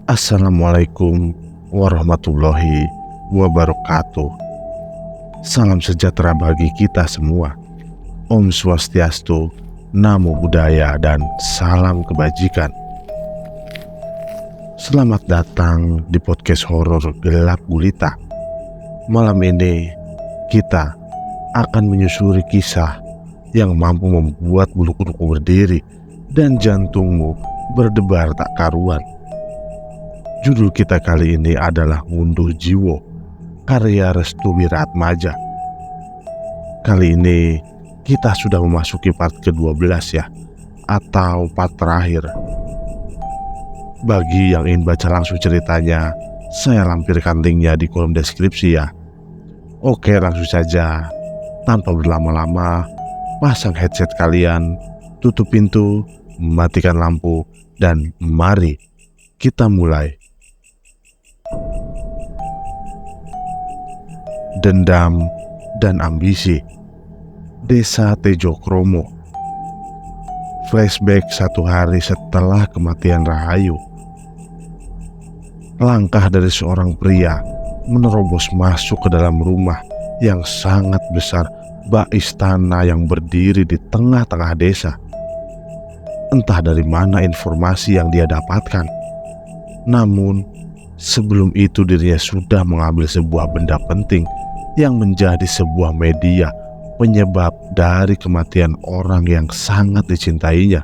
Assalamualaikum warahmatullahi wabarakatuh. Salam sejahtera bagi kita semua. Om Swastiastu, Namo Buddhaya, dan salam kebajikan. Selamat datang di podcast horor Gelap Gulita. Malam ini kita akan menyusuri kisah yang mampu membuat bulu kuduku berdiri dan jantungmu berdebar tak karuan. Judul kita kali ini adalah Ngunduh Jiwo, karya Restu Wiratmaja. Kali ini kita sudah memasuki part ke-12 ya, atau part terakhir. Bagi yang ingin baca langsung ceritanya, saya lampirkan linknya di kolom deskripsi ya. Oke, langsung saja, tanpa berlama-lama, pasang headset kalian, tutup pintu, matikan lampu, dan mari kita mulai. Dendam dan ambisi. Desa Tejokromo. Flashback 1 hari setelah kematian Rahayu. Langkah dari seorang pria menerobos masuk ke dalam rumah yang sangat besar, bak istana yang berdiri di tengah-tengah desa. Entah dari mana informasi yang dia dapatkan. Namun sebelum itu dirinya sudah mengambil sebuah benda penting yang menjadi sebuah media penyebab dari kematian orang yang sangat dicintainya.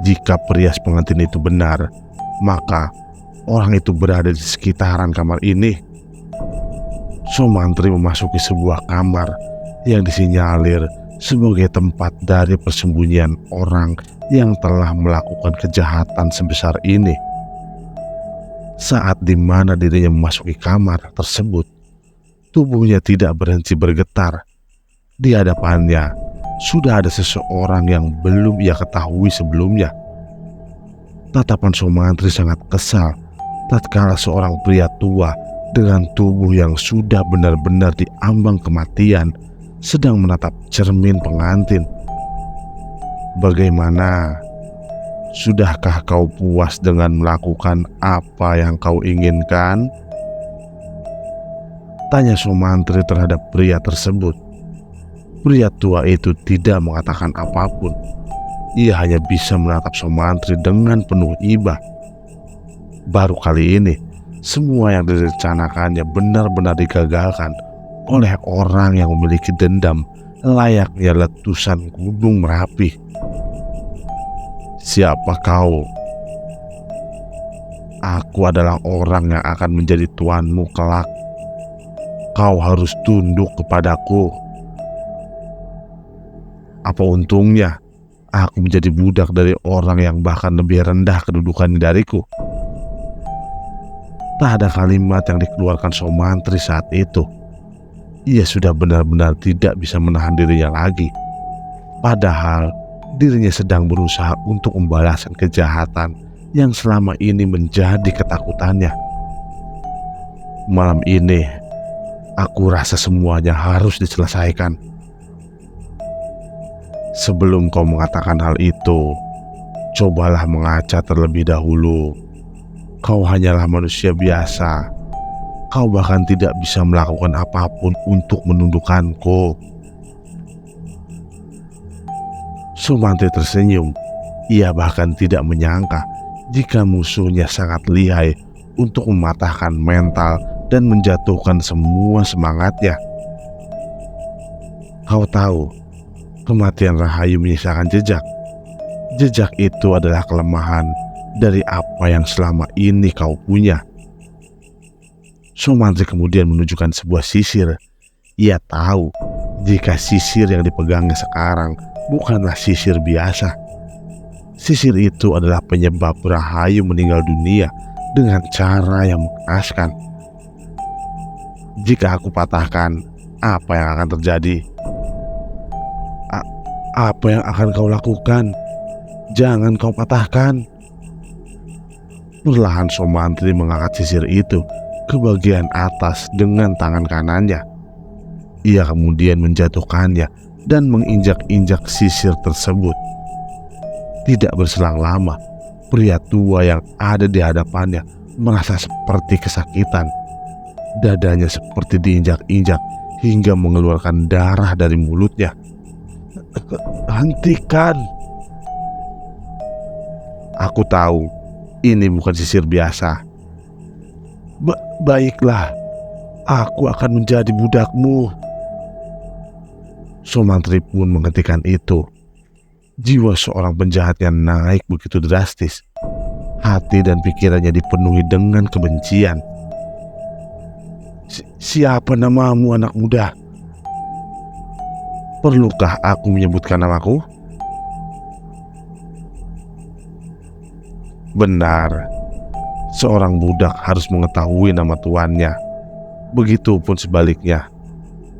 Jika perias pengantin itu benar, maka orang itu berada di sekitaran kamar ini. Somantri memasuki sebuah kamar yang disinyalir sebagai tempat dari persembunyian orang yang telah melakukan kejahatan sebesar ini. Saat dimana dirinya memasuki kamar tersebut, tubuhnya tidak berhenti bergetar. Di hadapannya sudah ada seseorang yang belum ia ketahui sebelumnya. Tatapan Somantri sangat kesal tatkala seorang pria tua dengan tubuh yang sudah benar-benar diambang kematian sedang menatap cermin pengantin. Bagaimana? Sudahkah kau puas dengan melakukan apa yang kau inginkan? Tanya Somantri terhadap pria tersebut. Pria tua itu tidak mengatakan apapun. Ia hanya bisa menatap Somantri dengan penuh iba. Baru kali ini, semua yang direncanakannya benar-benar digagalkan oleh orang yang memiliki dendam layaknya letusan gunung Merapi. Siapa kau? Aku adalah orang yang akan menjadi tuanmu kelak. Kau harus tunduk kepadaku. Apa untungnya aku menjadi budak dari orang yang bahkan lebih rendah kedudukannya dariku? Tak ada kalimat yang dikeluarkan Somantri saat itu. Ia sudah benar-benar tidak bisa menahan dirinya lagi. Padahal dirinya sedang berusaha untuk membalaskan kejahatan yang selama ini menjadi ketakutannya. Malam ini, aku rasa semuanya harus diselesaikan. Sebelum kau mengatakan hal itu, cobalah mengaca terlebih dahulu. Kau hanyalah manusia biasa. Kau bahkan tidak bisa melakukan apapun untuk menundukkanku. Somantri tersenyum. Ia bahkan tidak menyangka jika musuhnya sangat lihai untuk mematahkan mental dan menjatuhkan semua semangatnya. Kau tahu, kematian Rahayu menyisakan jejak. Jejak itu adalah kelemahan dari apa yang selama ini kau punya. Somantri kemudian menunjukkan sebuah sisir. Ia tahu jika sisir yang dipegangnya sekarang bukanlah sisir biasa. Sisir itu adalah penyebab Rahayu meninggal dunia dengan cara yang mengenaskan. Jika aku patahkan, apa yang akan terjadi? Apa yang akan kau lakukan? Jangan kau patahkan. Perlahan Somantri mengangkat sisir itu ke bagian atas dengan tangan kanannya. Ia kemudian menjatuhkannya dan menginjak-injak sisir tersebut. Tidak berselang lama, Pria tua yang ada di hadapannya merasa seperti kesakitan. Dadanya seperti diinjak-injak hingga mengeluarkan darah dari mulutnya. "Hentikan!" Aku tahu ini bukan sisir biasa. Baiklah, aku akan menjadi budakmu." Sumantri pun menghentikan itu. Jiwa seorang penjahatnya naik begitu drastis. Hati dan pikirannya dipenuhi dengan kebencian. Siapa namamu, anak muda? Perlukah aku menyebutkan namaku?" Benar, seorang budak harus mengetahui nama tuannya. Begitupun sebaliknya,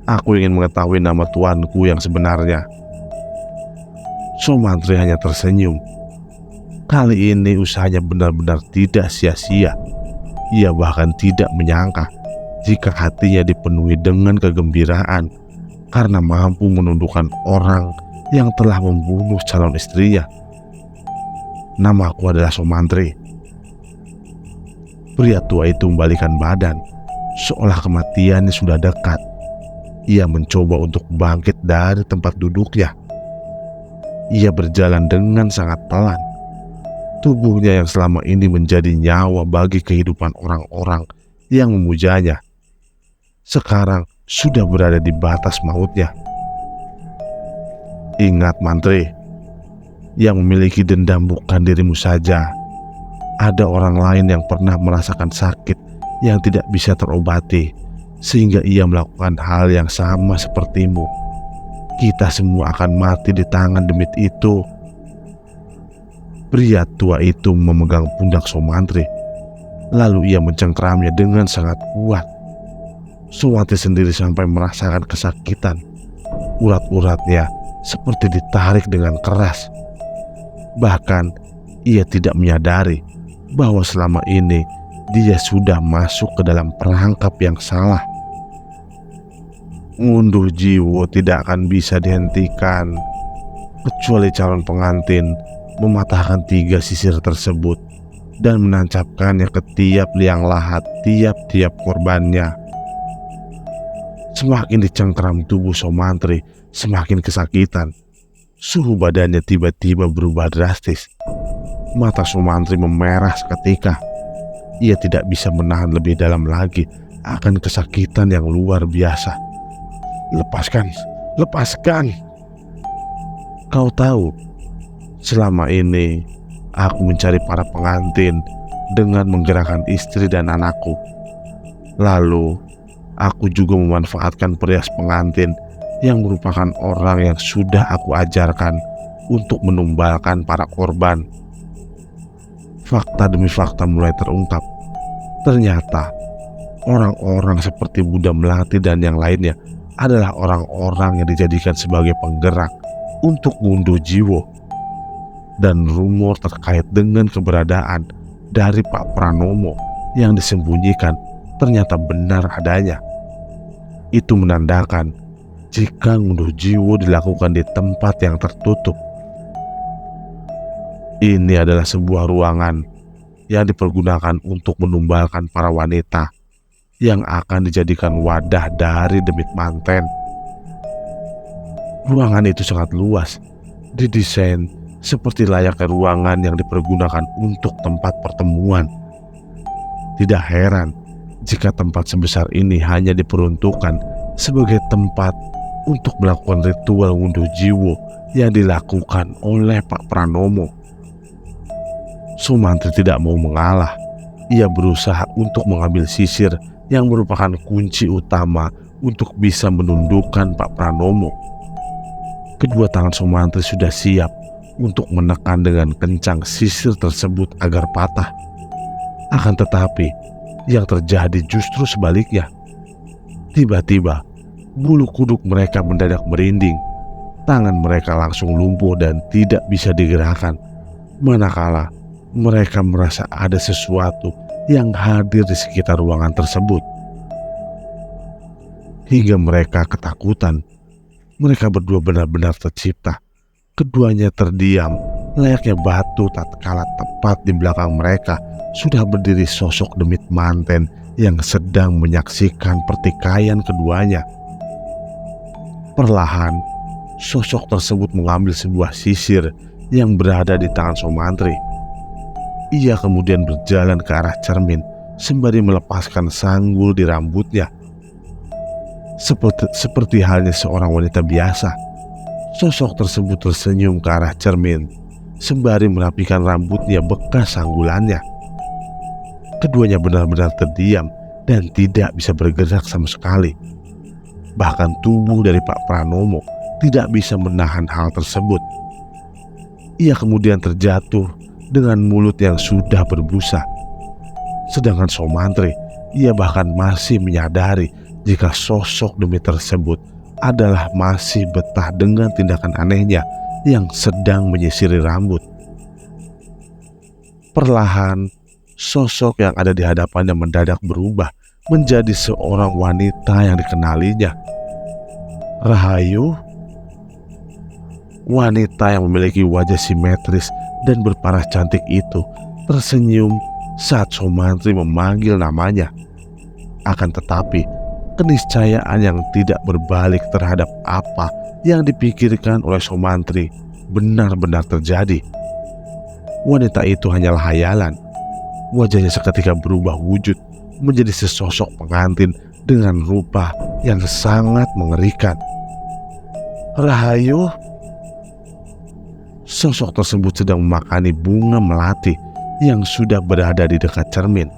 aku ingin mengetahui nama tuanku yang sebenarnya. Sumantri hanya tersenyum. Kali ini usahanya benar-benar tidak sia-sia. Ia bahkan tidak menyangka jika hatinya dipenuhi dengan kegembiraan karena mampu menundukkan orang yang telah membunuh calon istrinya. "Namaku adalah Sumantri." Pria tua itu membalikkan badan, seolah kematiannya sudah dekat. Ia mencoba untuk bangkit dari tempat duduknya. Ia berjalan dengan sangat pelan. Tubuhnya yang selama ini menjadi nyawa bagi kehidupan orang-orang yang memujanya, sekarang sudah berada di batas mautnya. "Ingat, Mantri, yang memiliki dendam bukan dirimu saja. Ada orang lain yang pernah merasakan sakit yang tidak bisa terobati, sehingga ia melakukan hal yang sama sepertimu. Kita semua akan mati di tangan demit itu." Pria tua itu memegang pundak Sumantri, lalu ia mencengkeramnya dengan sangat kuat. Sumantri sendiri sampai merasakan kesakitan. Urat-uratnya seperti ditarik dengan keras. Bahkan ia tidak menyadari bahwa selama ini dia sudah masuk ke dalam perangkap yang salah. "Ngunduh jiwa tidak akan bisa dihentikan kecuali calon pengantin mematahkan 3 sisir tersebut dan menancapkannya ke tiap liang lahat tiap-tiap korbannya." Semakin dicengkeram tubuh Sumantri, semakin kesakitan. Suhu badannya tiba-tiba berubah drastis. Mata Sumantri memerah seketika. Ia tidak bisa menahan lebih dalam lagi akan kesakitan yang luar biasa. "Lepaskan, lepaskan. Kau tahu, selama ini aku mencari para pengantin dengan menggerakkan istri dan anakku. Lalu aku juga memanfaatkan perias pengantin yang merupakan orang yang sudah aku ajarkan untuk menumbalkan para korban." Fakta demi fakta mulai terungkap. Ternyata orang-orang seperti Buddha Melati dan yang lainnya adalah orang-orang yang dijadikan sebagai penggerak untuk ngunduh jiwa. Dan rumor terkait dengan keberadaan dari Pak Pranomo yang disembunyikan ternyata benar adanya. Itu menandakan jika ngunduh jiwa dilakukan di tempat yang tertutup. Ini adalah sebuah ruangan yang dipergunakan untuk menumbalkan para wanita yang akan dijadikan wadah dari demit manten. Ruangan itu sangat luas, didesain seperti layaknya ruangan yang dipergunakan untuk tempat pertemuan. Tidak heran jika tempat sebesar ini hanya diperuntukkan sebagai tempat untuk melakukan ritual ngunduh jiwa yang dilakukan oleh Pak Pranomo. Sumantri tidak mau mengalah. Ia berusaha untuk mengambil sisir yang merupakan kunci utama untuk bisa menundukkan Pak Pranomo. Kedua tangan Sumantri sudah siap untuk menekan dengan kencang sisir tersebut agar patah. Akan tetapi, yang terjadi justru sebaliknya. Tiba-tiba, bulu kuduk mereka mendadak merinding. Tangan mereka langsung lumpuh dan tidak bisa digerakkan. Manakala mereka merasa ada sesuatu yang hadir di sekitar ruangan tersebut. Hingga mereka ketakutan. Mereka berdua benar-benar tercipta. Keduanya terdiam, layaknya batu tatkala tepat di belakang mereka sudah berdiri sosok demit manten yang sedang menyaksikan pertikaian keduanya. Perlahan, sosok tersebut mengambil sebuah sisir yang berada di tangan Soemantri. Ia kemudian berjalan ke arah cermin sembari melepaskan sanggul di rambutnya. Seperti halnya seorang wanita biasa, sosok tersebut tersenyum ke arah cermin sembari merapikan rambutnya bekas sanggulannya. Keduanya benar-benar terdiam dan tidak bisa bergerak sama sekali. Bahkan tubuh dari Pak Pranomo tidak bisa menahan hal tersebut. Ia kemudian terjatuh dengan mulut yang sudah berbusa. Sedangkan Soemantri, ia bahkan masih menyadari jika sosok demi tersebut adalah masih betah dengan tindakan anehnya yang sedang menyisiri rambut. Perlahan, sosok yang ada di hadapannya mendadak berubah menjadi seorang wanita yang dikenalinya. Rahayu, wanita yang memiliki wajah simetris dan berparas cantik itu tersenyum saat Soemantri memanggil namanya. Akan tetapi, keniscayaan yang tidak berbalik terhadap apa yang dipikirkan oleh Soemantri benar-benar terjadi. Wanita itu hanyalah hayalan. Wajahnya seketika berubah wujud menjadi sesosok pengantin dengan rupa yang sangat mengerikan. Rahayu, sosok tersebut sedang memakani bunga melati yang sudah berada di dekat cermin.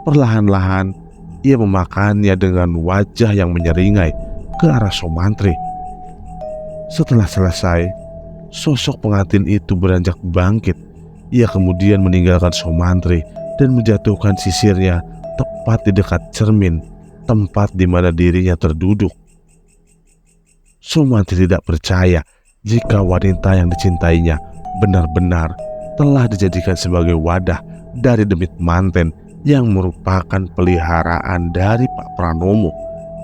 Perlahan-lahan, ia memakannya dengan wajah yang menyeringai ke arah Soemantri. Setelah selesai, sosok pengantin itu beranjak bangkit. Ia kemudian meninggalkan Soemantri dan menjatuhkan sisirnya tepat di dekat cermin, tempat di mana dirinya terduduk. Soemantri tidak percaya jika wanita yang dicintainya benar-benar telah dijadikan sebagai wadah dari demit manten yang merupakan peliharaan dari Pak Pranomo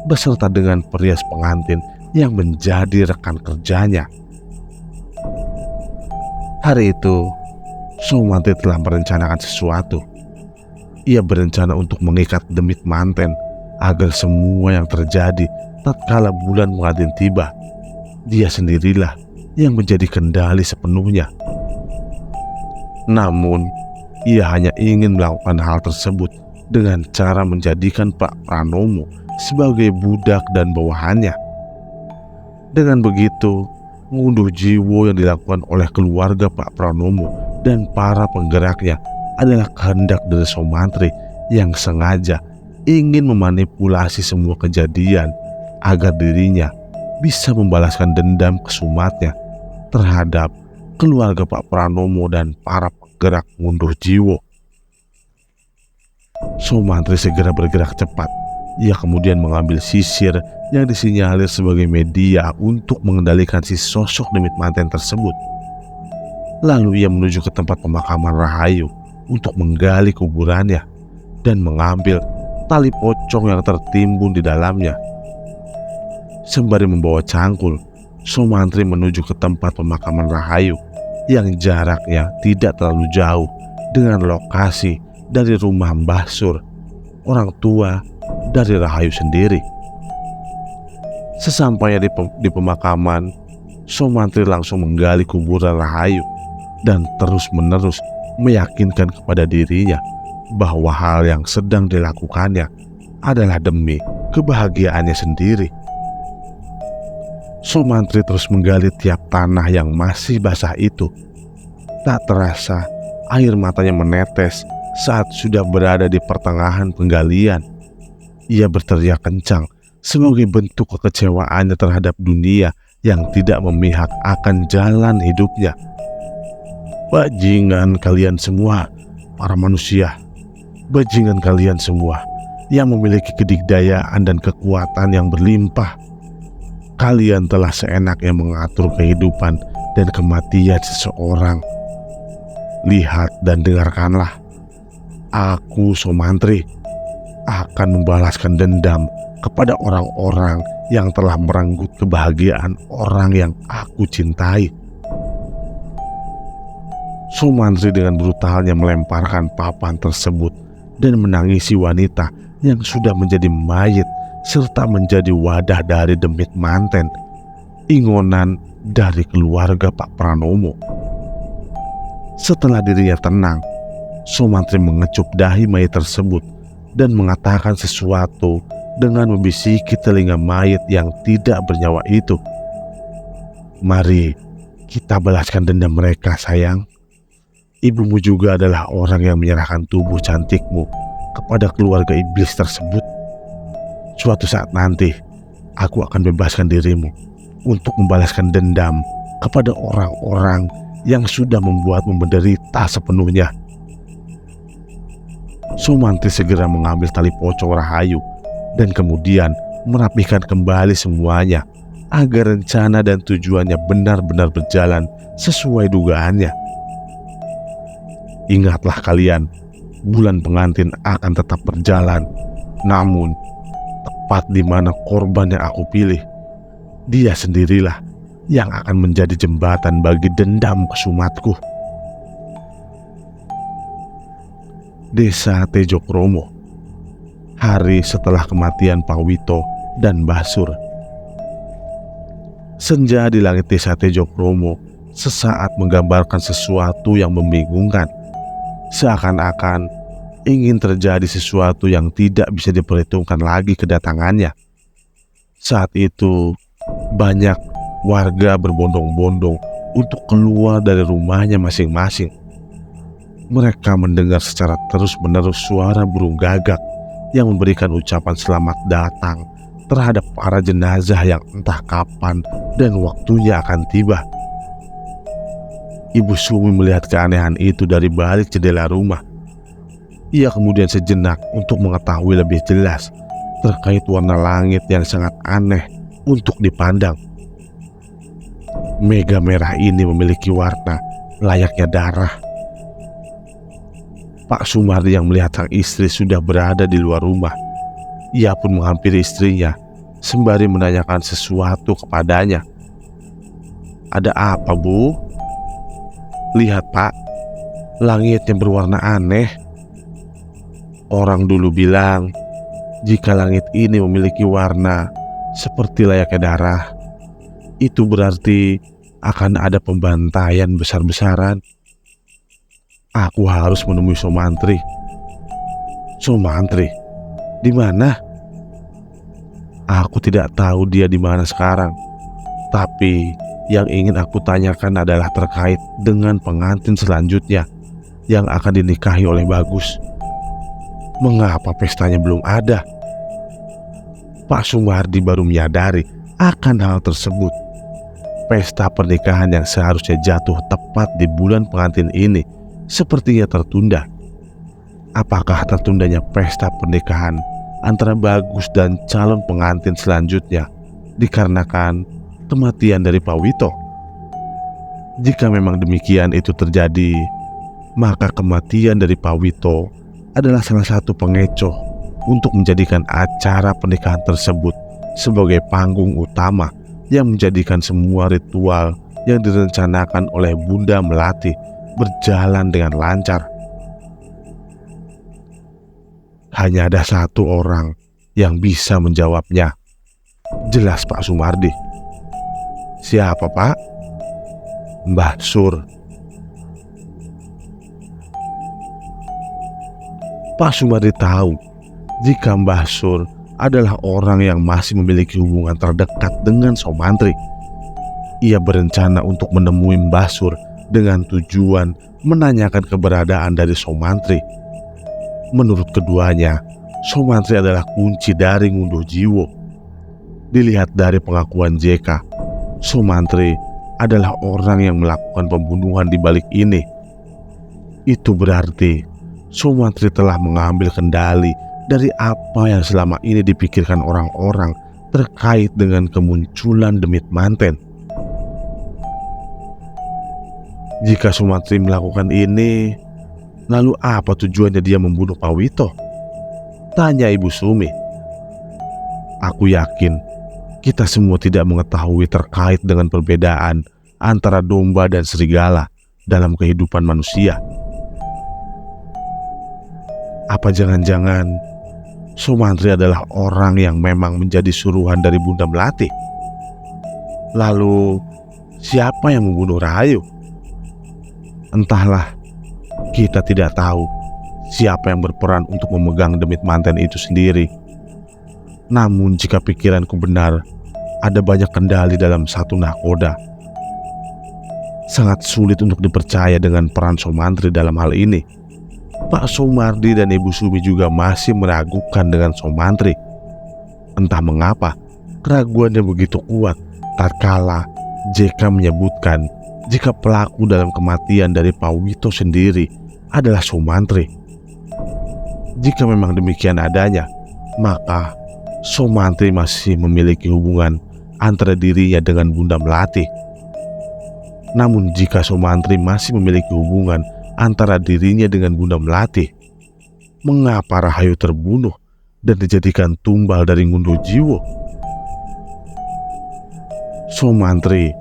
beserta dengan perias pengantin yang menjadi rekan kerjanya. Hari itu, Soemantri telah merencanakan sesuatu. Ia berencana untuk mengikat demit manten agar semua yang terjadi tatkala bulan Muadhin tiba, dia sendirilah yang menjadi kendali sepenuhnya. Namun, ia hanya ingin melakukan hal tersebut dengan cara menjadikan Pak Pranomo sebagai budak dan bawahannya. Dengan begitu, ngunduh jiwo yang dilakukan oleh keluarga Pak Pranomo dan para penggeraknya adalah kehendak dari Soemantri yang sengaja ingin memanipulasi semua kejadian agar dirinya bisa membalaskan dendam kesumatnya terhadap keluarga Pak Pranomo dan para penggerak ngunduh jiwo. Soemantri segera bergerak cepat. Ia kemudian mengambil sisir yang disinyalir sebagai media untuk mengendalikan si sosok demit manten tersebut. Lalu ia menuju ke tempat pemakaman Rahayu untuk menggali kuburannya dan mengambil tali pocong yang tertimbun di dalamnya. Sembari membawa cangkul, Soemantri menuju ke tempat pemakaman Rahayu yang jaraknya tidak terlalu jauh dengan lokasi dari rumah Mbah Sur, orang tua dari Rahayu sendiri. Sesampainya di pemakaman, Soemantri langsung menggali kuburan Rahayu dan terus-menerus meyakinkan kepada dirinya bahwa hal yang sedang dilakukannya adalah demi kebahagiaannya sendiri. Soemantri terus menggali tiap tanah yang masih basah itu. Tak terasa air matanya menetes saat sudah berada di pertengahan penggalian. Ia berteriak kencang sebagai bentuk kekecewaannya terhadap dunia yang tidak memihak akan jalan hidupnya. Bajingan kalian semua, para manusia. Bajingan kalian semua yang memiliki kedikdayaan dan kekuatan yang berlimpah. Kalian telah seenaknya mengatur kehidupan dan kematian seseorang. Lihat dan dengarkanlah. Aku, Soemantri, akan membalaskan dendam kepada orang-orang yang telah merenggut kebahagiaan orang yang aku cintai. Sumantri dengan brutalnya melemparkan papan tersebut dan menangisi wanita yang sudah menjadi mayit serta menjadi wadah dari demit manten, ingonan dari keluarga Pak Pranomo. Setelah dirinya tenang, Sumantri mengecup dahi mayit tersebut dan mengatakan sesuatu dengan membisiki telinga mayit yang tidak bernyawa itu. "Mari kita balaskan dendam mereka, sayang. Ibumu juga adalah orang yang menyerahkan tubuh cantikmu kepada keluarga iblis tersebut. Suatu saat nanti, aku akan bebaskan dirimu untuk membalaskan dendam kepada orang-orang yang sudah membuatmu menderita sepenuhnya." Sumantri segera mengambil tali pocong Rahayu dan kemudian merapihkan kembali semuanya agar rencana dan tujuannya benar-benar berjalan sesuai dugaannya. "Ingatlah kalian, bulan pengantin akan tetap berjalan. Namun, tepat di mana korban yang aku pilih, dia sendirilah yang akan menjadi jembatan bagi dendam kesumatku." Desa Tejokromo, hari setelah kematian Pak Wito dan Mbah Sur. Senja di langit desa Tejokromo sesaat menggambarkan sesuatu yang membingungkan. Seakan-akan ingin terjadi sesuatu yang tidak bisa diperhitungkan lagi kedatangannya. Saat itu, banyak warga berbondong-bondong untuk keluar dari rumahnya masing-masing. Mereka mendengar secara terus-menerus suara burung gagak yang memberikan ucapan selamat datang terhadap para jenazah yang entah kapan dan waktunya akan tiba. Ibu Sumi melihat keanehan itu dari balik jendela rumah. Ia kemudian sejenak untuk mengetahui lebih jelas terkait warna langit yang sangat aneh untuk dipandang. Mega merah ini memiliki warna layaknya darah. Pak Sumardi yang melihat sang istri sudah berada di luar rumah, ia pun menghampiri istrinya sembari menanyakan sesuatu kepadanya. "Ada apa, Bu?" "Lihat, Pak, langit yang berwarna aneh. Orang dulu bilang jika langit ini memiliki warna seperti layaknya darah, itu berarti akan ada pembantaian besar-besaran. Aku harus menemui Sumantri." "Sumantri? Di mana?" "Aku tidak tahu dia di mana sekarang. Tapi yang ingin aku tanyakan adalah terkait dengan pengantin selanjutnya yang akan dinikahi oleh Bagus. Mengapa pestanya belum ada?" Pak Sumardi baru menyadari akan hal tersebut. Pesta pernikahan yang seharusnya jatuh tepat di bulan pengantin ini sepertinya tertunda. Apakah tertundanya pesta pernikahan antara Bagus dan calon pengantin selanjutnya dikarenakan kematian dari Pak Wito? Jika memang demikian itu terjadi, maka kematian dari Pak Wito adalah salah satu pengecoh untuk menjadikan acara pernikahan tersebut sebagai panggung utama yang menjadikan semua ritual yang direncanakan oleh Bunda Melati berjalan dengan lancar. Hanya ada satu orang yang bisa menjawabnya. Jelas Pak Sumardi. "Siapa, Pak?" "Mbah Sur." Pak Sumardi tahu jika Mbah Sur adalah orang yang masih memiliki hubungan terdekat dengan Sumantri. Ia berencana untuk menemui Mbah Sur dengan tujuan menanyakan keberadaan dari Sumantri. Menurut keduanya, Sumantri adalah kunci dari ngunduh jiwo. Dilihat dari pengakuan JK, Sumantri adalah orang yang melakukan pembunuhan di balik ini. Itu berarti Sumantri telah mengambil kendali dari apa yang selama ini dipikirkan orang-orang terkait dengan kemunculan demit manten. Jika Sumantri melakukan ini, lalu apa tujuannya dia membunuh Pak Wito? Tanya Ibu Sumi. Aku yakin kita semua tidak mengetahui terkait dengan perbedaan antara domba dan serigala dalam kehidupan manusia. Apa jangan-jangan Sumantri adalah orang yang memang menjadi suruhan dari Bunda Melati? Lalu siapa yang membunuh Rahayu? Entahlah, kita tidak tahu siapa yang berperan untuk memegang demit manten itu sendiri. Namun jika pikiranku benar, ada banyak kendali dalam satu nahkoda. Sangat sulit untuk dipercaya dengan peran Sumantri dalam hal ini. Pak Sumardi dan Ibu Sumi juga masih meragukan dengan Sumantri. Entah mengapa, keraguannya begitu kuat tatkala JK menyebutkan jika pelaku dalam kematian dari Pak Wito sendiri adalah Sumantri. Jika memang demikian adanya, maka Sumantri masih memiliki hubungan antara dirinya dengan Bunda Melati. Namun jika Sumantri masih memiliki hubungan antara dirinya dengan Bunda Melati, mengapa Rahayu terbunuh dan dijadikan tumbal dari Ngunduh Jiwo? Sumantri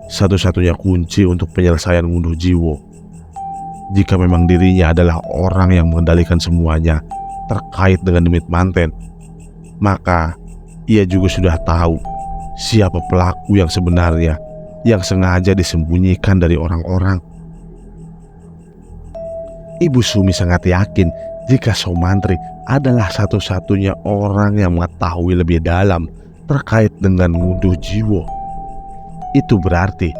satu-satunya kunci untuk penyelesaian Ngunduh Jiwo. Jika memang dirinya adalah orang yang mengendalikan semuanya terkait dengan demit manten, maka ia juga sudah tahu siapa pelaku yang sebenarnya yang sengaja disembunyikan dari orang-orang. Ibu Sumi sangat yakin jika Sumantri adalah satu-satunya orang yang mengetahui lebih dalam terkait dengan Ngunduh Jiwo. Itu berarti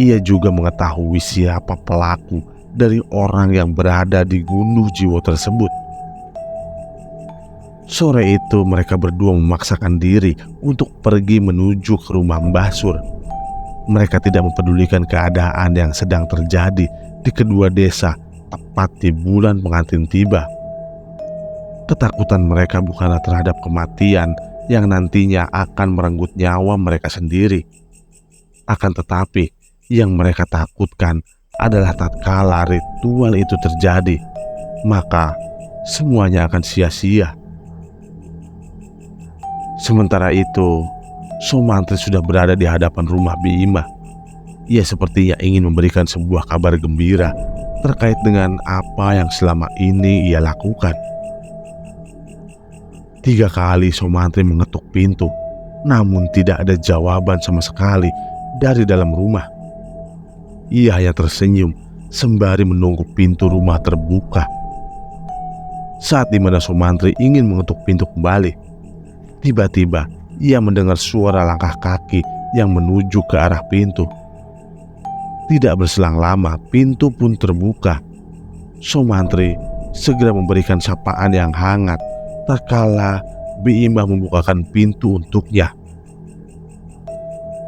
ia juga mengetahui siapa pelaku dari orang yang berada di Ngunduh Jiwo tersebut. Sore itu mereka berdua memaksakan diri untuk pergi menuju ke rumah Mbah Sur. Mereka tidak mempedulikan keadaan yang sedang terjadi di kedua desa tepat di bulan pengantin tiba. Ketakutan mereka bukanlah terhadap kematian yang nantinya akan merenggut nyawa mereka sendiri. Akan tetapi yang mereka takutkan adalah tatkala ritual itu terjadi, maka semuanya akan sia-sia. Sementara itu, Sumantri sudah berada di hadapan rumah Bima. Ia sepertinya ingin memberikan sebuah kabar gembira terkait dengan apa yang selama ini ia lakukan. 3 kali Sumantri mengetuk pintu, namun tidak ada jawaban sama sekali dari dalam rumah. Ia hanya tersenyum sembari menunggu pintu rumah terbuka. Saat dimana Sumantri ingin mengetuk pintu kembali, tiba-tiba ia mendengar suara langkah kaki yang menuju ke arah pintu. Tidak berselang lama, pintu pun terbuka. Sumantri segera memberikan sapaan yang hangat tatkala Bima membukakan pintu untuknya.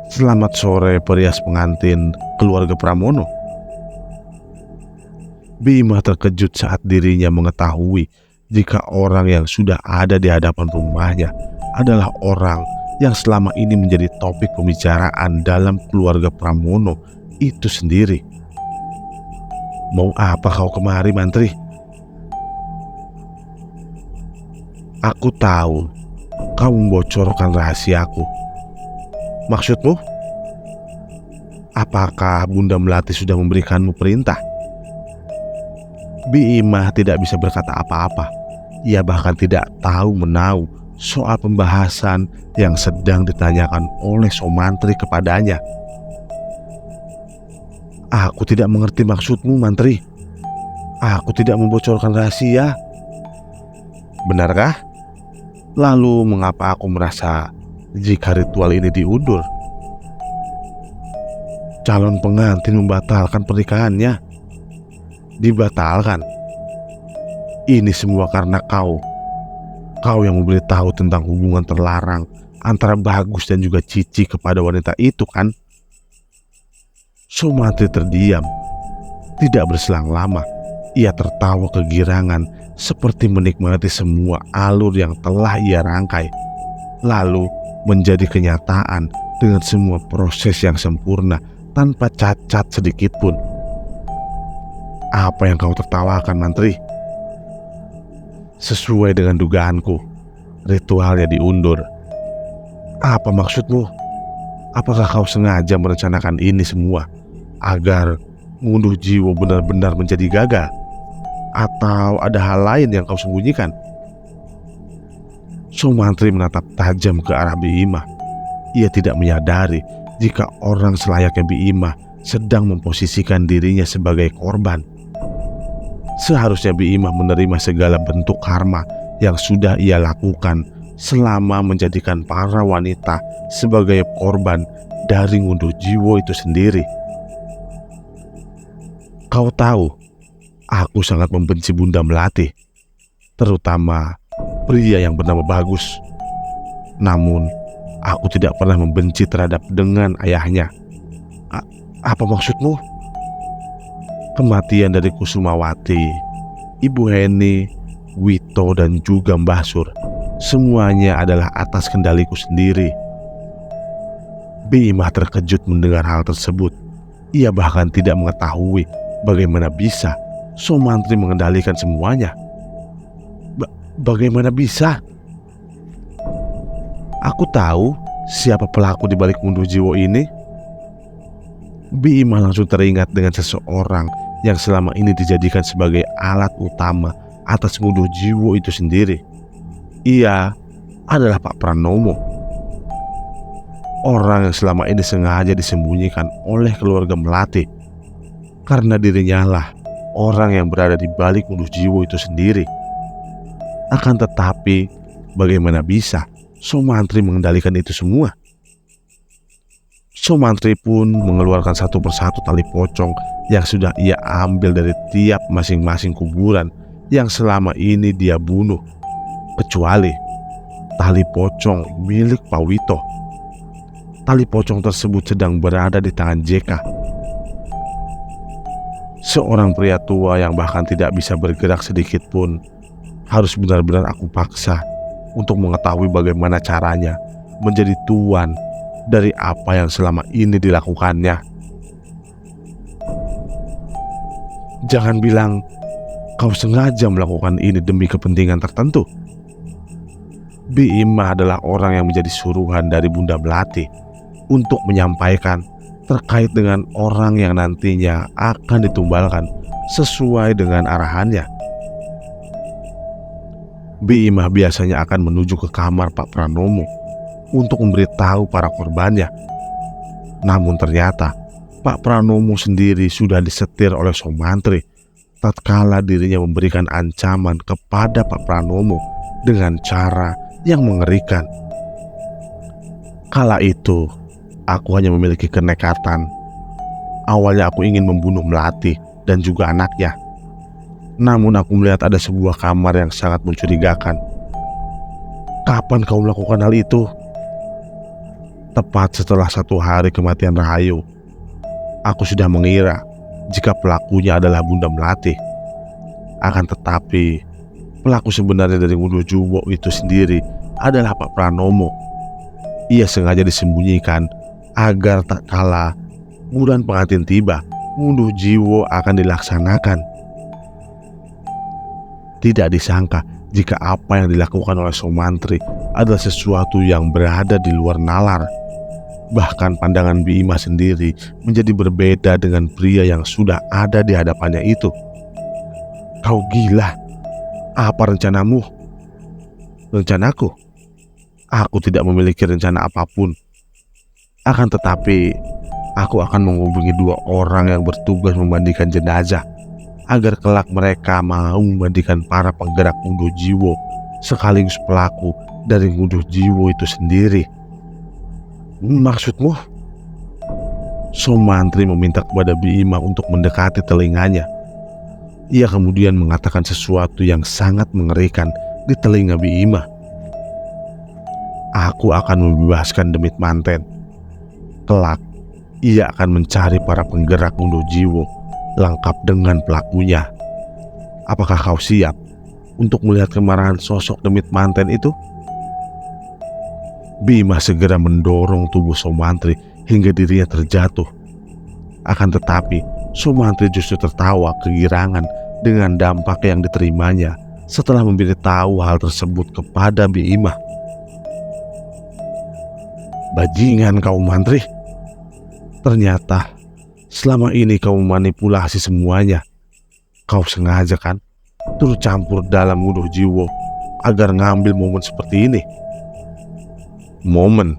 "Selamat sore perias pengantin keluarga Pramono." Bima terkejut saat dirinya mengetahui jika orang yang sudah ada di hadapan rumahnya adalah orang yang selama ini menjadi topik pembicaraan dalam keluarga Pramono itu sendiri. "Mau apa kau kemari, Mantri?" "Aku tahu kau membocorkan rahasiaku. Maksudmu? Apakah Bunda Melati sudah memberikanmu perintah?" Bima tidak bisa berkata apa-apa. Ia bahkan tidak tahu menahu soal pembahasan yang sedang ditanyakan oleh Sumantri kepadanya. "Aku tidak mengerti maksudmu, Mantri. Aku tidak membocorkan rahasia." "Benarkah? Lalu mengapa aku merasa jika ritual ini diundur?" "Calon pengantin membatalkan pernikahannya." "Dibatalkan? Ini semua karena kau yang memberitahu tentang hubungan terlarang antara Bagus dan juga Cici kepada wanita itu, kan?" Sumantri terdiam. Tidak berselang lama, ia tertawa kegirangan seperti menikmati semua alur yang telah ia rangkai, lalu menjadi kenyataan dengan semua proses yang sempurna tanpa cacat sedikit pun. "Apa yang kau tertawakan, Mantri?" "Sesuai dengan dugaanku, ritualnya diundur." "Apa maksudmu? Apakah kau sengaja merencanakan ini semua agar Ngunduh jiwa benar-benar menjadi gagal? Atau ada hal lain yang kau sembunyikan? Sumantri menatap tajam ke arah Bima. Ia tidak menyadari jika orang selayaknya Bima sedang memposisikan dirinya sebagai korban. Seharusnya Bima menerima segala bentuk karma yang sudah ia lakukan selama menjadikan para wanita sebagai korban dari ngunduh jiwa itu sendiri. Kau tahu, aku sangat membenci Bunda Melati, terutama pria yang bernama Bagus. Namun, aku tidak pernah membenci terhadap dengan ayahnya. Apa maksudmu? Kematian dari Kusumawati, Ibu Heni, Wito, dan juga Mbah Sur, semuanya adalah atas kendaliku sendiri. Bima terkejut mendengar hal tersebut. Ia bahkan tidak mengetahui bagaimana bisa Sumantri mengendalikan semuanya. Bagaimana bisa? Aku tahu siapa pelaku di balik ngunduh jiwa ini. Bima langsung teringat dengan seseorang yang selama ini dijadikan sebagai alat utama atas ngunduh jiwa itu sendiri. Ia adalah Pak Pranomo. Orang yang selama ini sengaja disembunyikan oleh keluarga Melati, karena dirinya lah orang yang berada di balik ngunduh jiwa itu sendiri. Akan tetapi, bagaimana bisa Sumantri mengendalikan itu semua? Sumantri pun mengeluarkan satu persatu tali pocong yang sudah ia ambil dari tiap masing-masing kuburan yang selama ini dia bunuh, kecuali tali pocong milik Pak Wito. Tali pocong tersebut sedang berada di tangan JK, seorang pria tua yang bahkan tidak bisa bergerak sedikit pun. Harus benar-benar aku paksa untuk mengetahui bagaimana caranya menjadi tuan dari apa yang selama ini dilakukannya. Jangan bilang kau sengaja melakukan ini demi kepentingan tertentu. Bima adalah orang yang menjadi suruhan dari Bunda Melati untuk menyampaikan terkait dengan orang yang nantinya akan ditumbalkan sesuai dengan arahannya. Bima biasanya akan menuju ke kamar Pak Pranomo untuk memberitahu para korbannya. Namun ternyata Pak Pranomo sendiri sudah disetir oleh Sumantri tatkala dirinya memberikan ancaman kepada Pak Pranomo dengan cara yang mengerikan. Kala itu aku hanya memiliki kenekatan. Awalnya aku ingin membunuh Melati dan juga anaknya. Namun aku melihat ada sebuah kamar yang sangat mencurigakan. Kapan kau melakukan hal itu? Tepat setelah 1 hari kematian Rahayu. Aku sudah mengira jika pelakunya adalah Bunda Melati. Akan tetapi pelaku sebenarnya dari ngunduh jiwa itu sendiri adalah Pak Pranomo. Ia sengaja disembunyikan agar tak kala bulan pengantin tiba, ngunduh jiwa akan dilaksanakan. Tidak disangka jika apa yang dilakukan oleh Sumantri adalah sesuatu yang berada di luar nalar. Bahkan pandangan Bima sendiri menjadi berbeda dengan pria yang sudah ada di hadapannya itu. Kau gila? Apa rencanamu? Rencanaku? Aku tidak memiliki rencana apapun. Akan tetapi, aku akan menghubungi 2 orang yang bertugas memandikan jenazah agar kelak mereka mau memandikan para penggerak ngunduh jiwa sekaligus pelaku dari ngunduh jiwa itu sendiri. Maksudmu? Sumantri meminta kepada Bima untuk mendekati telinganya. Ia kemudian mengatakan sesuatu yang sangat mengerikan di telinga Bima. Aku akan membebaskan Demit Manten. Kelak, ia akan mencari para penggerak ngunduh jiwa lengkap dengan pelakunya. Apakah kau siap untuk melihat kemarahan sosok Demit Manten itu? Bima segera mendorong tubuh Sumantri hingga dirinya terjatuh. Akan tetapi Sumantri justru tertawa kegirangan dengan dampak yang diterimanya setelah memberitahu hal tersebut kepada Bima. Bajingan kau Mantri. Ternyata Selama ini kau memanipulasi semuanya. Kau sengaja kan turut campur dalam Ngunduh Jiwo agar ngambil momen seperti ini. Momen?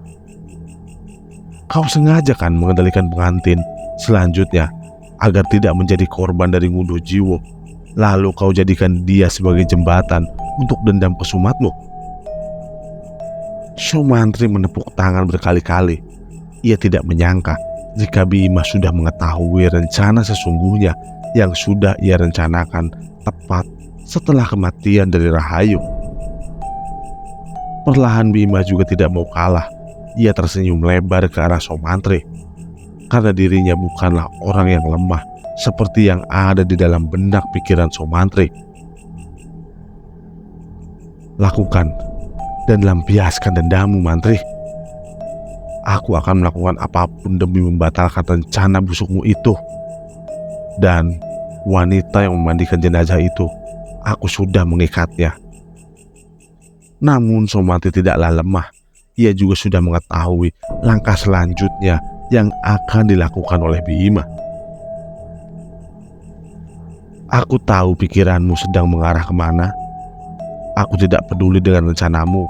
Kau sengaja kan mengendalikan pengantin selanjutnya agar tidak menjadi korban dari Ngunduh Jiwo. Lalu kau jadikan dia sebagai jembatan untuk dendam pesumatmu. Sumantri menepuk tangan berkali-kali. Ia tidak menyangka jika Bima sudah mengetahui rencana sesungguhnya yang sudah ia rencanakan tepat setelah kematian dari Rahayu. Perlahan Bima juga tidak mau kalah. Ia tersenyum lebar ke arah Sumantri, karena dirinya bukanlah orang yang lemah seperti yang ada di dalam benak pikiran Sumantri. Lakukan dan lampiaskan dendammu, Mantri. Aku akan melakukan apapun demi membatalkan rencana busukmu itu. Dan wanita yang memandikan jenazah itu, aku sudah mengikatnya. Namun Sumantri tidaklah lemah. Ia juga sudah mengetahui langkah selanjutnya yang akan dilakukan oleh Bima. Aku tahu pikiranmu sedang mengarah kemana. Aku tidak peduli dengan rencanamu.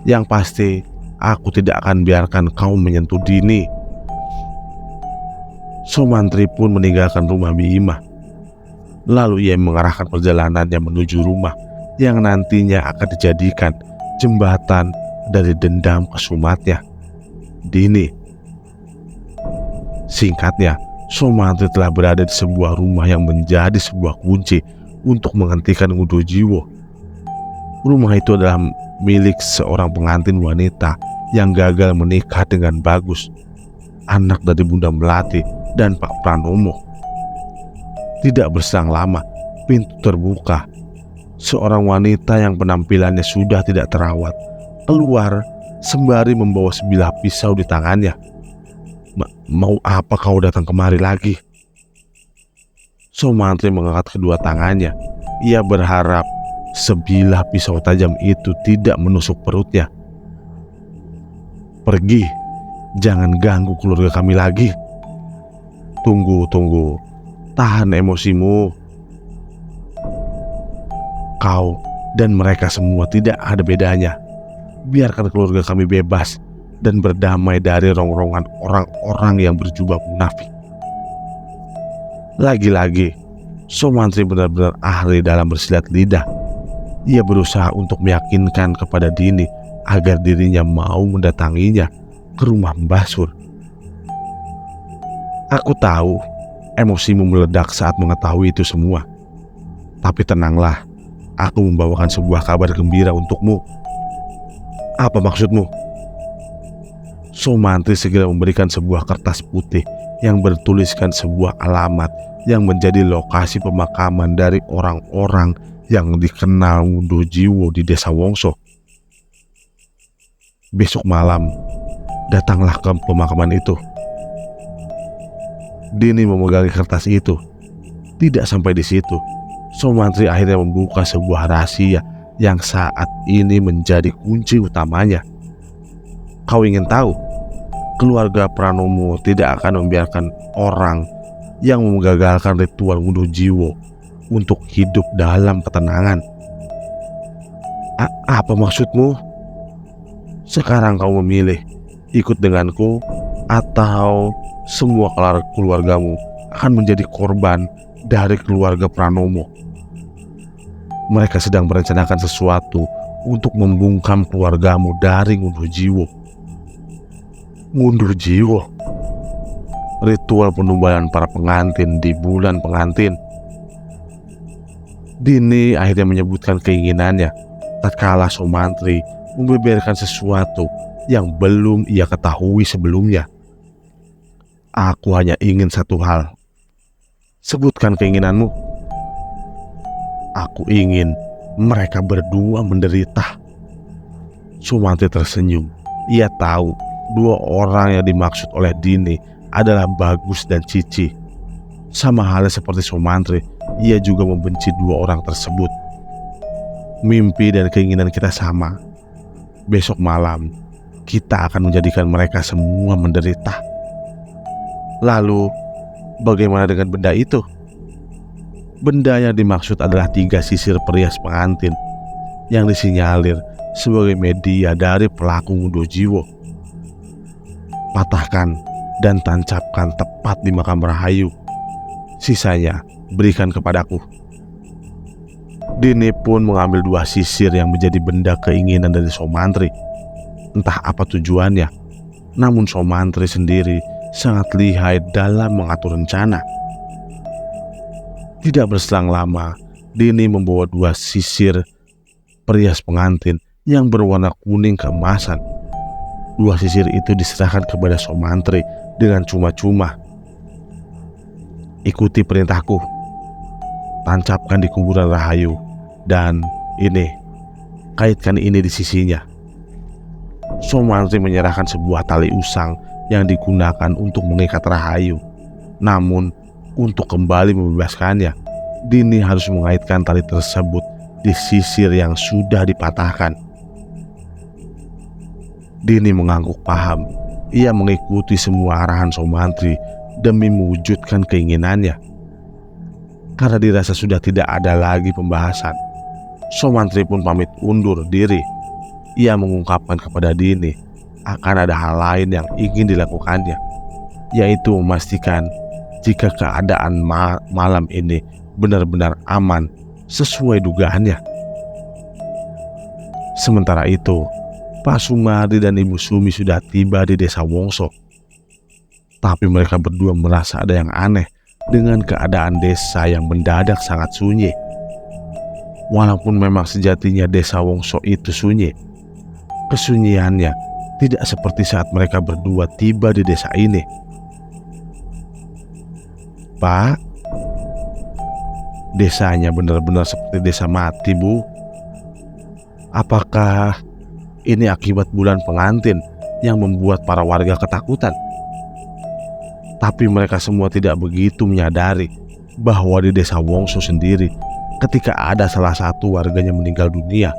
Yang pasti, aku tidak akan biarkan kau menyentuh Dini. Sumantri pun meninggalkan rumah Bima. Lalu ia mengarahkan perjalanannya menuju rumah yang nantinya akan dijadikan jembatan dari dendam kesumatnya, Dini. Singkatnya, Sumantri telah berada di sebuah rumah yang menjadi sebuah kunci untuk menghentikan Ngunduh Jiwo. Rumah itu adalah milik seorang pengantin wanita yang gagal menikah dengan Bagus, anak dari Bunda Melati dan Pak Pranomo. Tidak berselang lama, pintu terbuka. Seorang wanita yang penampilannya sudah tidak terawat keluar sembari membawa sebilah pisau di tangannya. Mau apa kau datang kemari lagi? Sumantri mengangkat kedua tangannya. Ia berharap sebilah pisau tajam itu tidak menusuk perutnya. Pergi, jangan ganggu keluarga kami lagi. Tunggu, tahan emosimu. Kau dan mereka semua tidak ada bedanya. Biarkan keluarga kami bebas dan berdamai dari rongrongan orang-orang yang berjubah munafik. Lagi-lagi, Sumantri benar-benar ahli dalam bersilat lidah. Ia berusaha untuk meyakinkan kepada Dini agar dirinya mau mendatanginya ke rumah Mbah Sur. Aku tahu emosimu meledak saat mengetahui itu semua. Tapi tenanglah, aku membawakan sebuah kabar gembira untukmu. Apa maksudmu? Sumantri segera memberikan sebuah kertas putih yang bertuliskan sebuah alamat yang menjadi lokasi pemakaman dari orang-orang yang dikenal Ngunduh Jiwo di Desa Wongso. Besok malam, datanglah ke pemakaman itu. Dini memegangi kertas itu. Tidak sampai di situ, Sumantri akhirnya membuka sebuah rahasia yang saat ini menjadi kunci utamanya. Kau ingin tahu? Keluarga Pranomo tidak akan membiarkan orang yang menggagalkan ritual Ngunduh Jiwo untuk hidup dalam ketenangan. Apa maksudmu? Sekarang kau memilih ikut denganku atau semua keluargamu akan menjadi korban dari keluarga Pranomo. Mereka sedang merencanakan sesuatu untuk membungkam keluargamu dari Ngunduh Jiwo. Ngunduh Jiwo, ritual penumbalian para pengantin di bulan pengantin. Dini akhirnya menyebutkan keinginannya tatkala Sumantri membeberkan sesuatu yang belum ia ketahui sebelumnya. Aku hanya ingin satu hal. Sebutkan keinginanmu. Aku ingin mereka berdua menderita. Sumantri tersenyum. Ia tahu dua orang yang dimaksud oleh Dini adalah Bagus dan Cici. Sama halnya seperti Sumantri, ia juga membenci dua orang tersebut. Mimpi dan keinginan kita sama. Besok malam, kita akan menjadikan mereka semua menderita. Lalu, Bagaimana dengan benda itu? Benda yang dimaksud adalah 3 sisir perias pengantin yang disinyalir sebagai media dari pelaku ngunduh jiwa. Patahkan dan tancapkan tepat di makam Rahayu. Sisanya berikan kepadaku. Dini pun mengambil 2 sisir yang menjadi benda keinginan dari Somantri. Entah apa tujuannya, namun Somantri sendiri sangat lihai dalam mengatur rencana. Tidak berselang lama, Dini membawa 2 sisir perias pengantin yang berwarna kuning keemasan. 2 sisir itu diserahkan kepada Somantri dengan cuma-cuma. Ikuti perintahku, tancapkan di kuburan Rahayu, dan ini, kaitkan ini di sisinya. Somantri menyerahkan sebuah tali usang yang digunakan untuk mengikat Rahayu. Namun, untuk kembali membebaskannya, Dini harus mengaitkan tali tersebut di sisir yang sudah dipatahkan. Dini mengangguk paham. Ia mengikuti semua arahan Somantri demi mewujudkan keinginannya. Karena dirasa sudah tidak ada lagi pembahasan, Somantri pun pamit undur diri. Ia mengungkapkan kepada Dini akan ada hal lain yang ingin dilakukannya, yaitu memastikan jika keadaan malam ini benar-benar aman sesuai dugaannya. Sementara itu, Pak Sumardi dan Ibu Sumi sudah tiba di Desa Wongso. Tapi mereka berdua merasa ada yang aneh dengan keadaan desa yang mendadak sangat sunyi. Walaupun memang sejatinya Desa Wongso itu sunyi, kesunyiannya tidak seperti saat mereka berdua tiba di desa ini. Pak, desanya benar-benar seperti desa mati, Bu. Apakah ini akibat bulan pengantin yang membuat para warga ketakutan? Tapi mereka semua tidak begitu menyadari bahwa di Desa Wongso sendiri, ketika ada salah satu warganya meninggal dunia,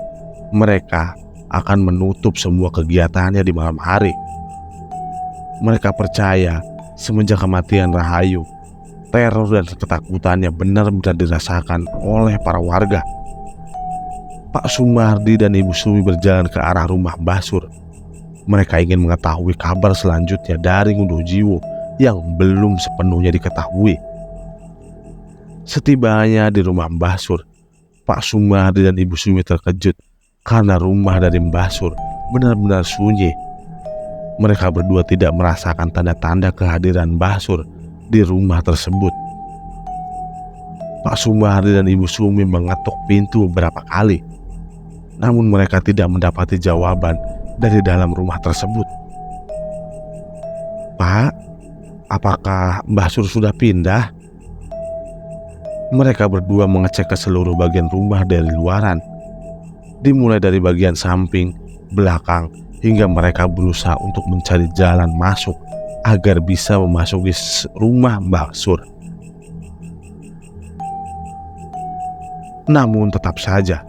mereka akan menutup semua kegiatannya di malam hari. Mereka percaya semenjak kematian Rahayu, teror dan ketakutannya benar-benar dirasakan oleh para warga. Pak Sumardi dan Ibu Sumi berjalan ke arah rumah Mbah Sur. Mereka ingin mengetahui kabar selanjutnya dari ngunduh jiwa yang belum sepenuhnya diketahui. Setibanya di rumah Mbah Sur, Pak Sumardi dan Ibu Sumi terkejut karena rumah dari Mbah Sur benar-benar sunyi. Mereka berdua tidak merasakan tanda-tanda kehadiran Mbah Sur di rumah tersebut. Pak Sumardi dan Ibu Sumi mengetuk pintu beberapa kali, namun mereka tidak mendapati jawaban dari dalam rumah tersebut. Pak, apakah Mbah Sur sudah pindah? Mereka berdua mengecek ke seluruh bagian rumah dari luaran, dimulai dari bagian samping, belakang, hingga mereka berusaha untuk mencari jalan masuk agar bisa memasuki rumah Mbah Sur. Namun tetap saja,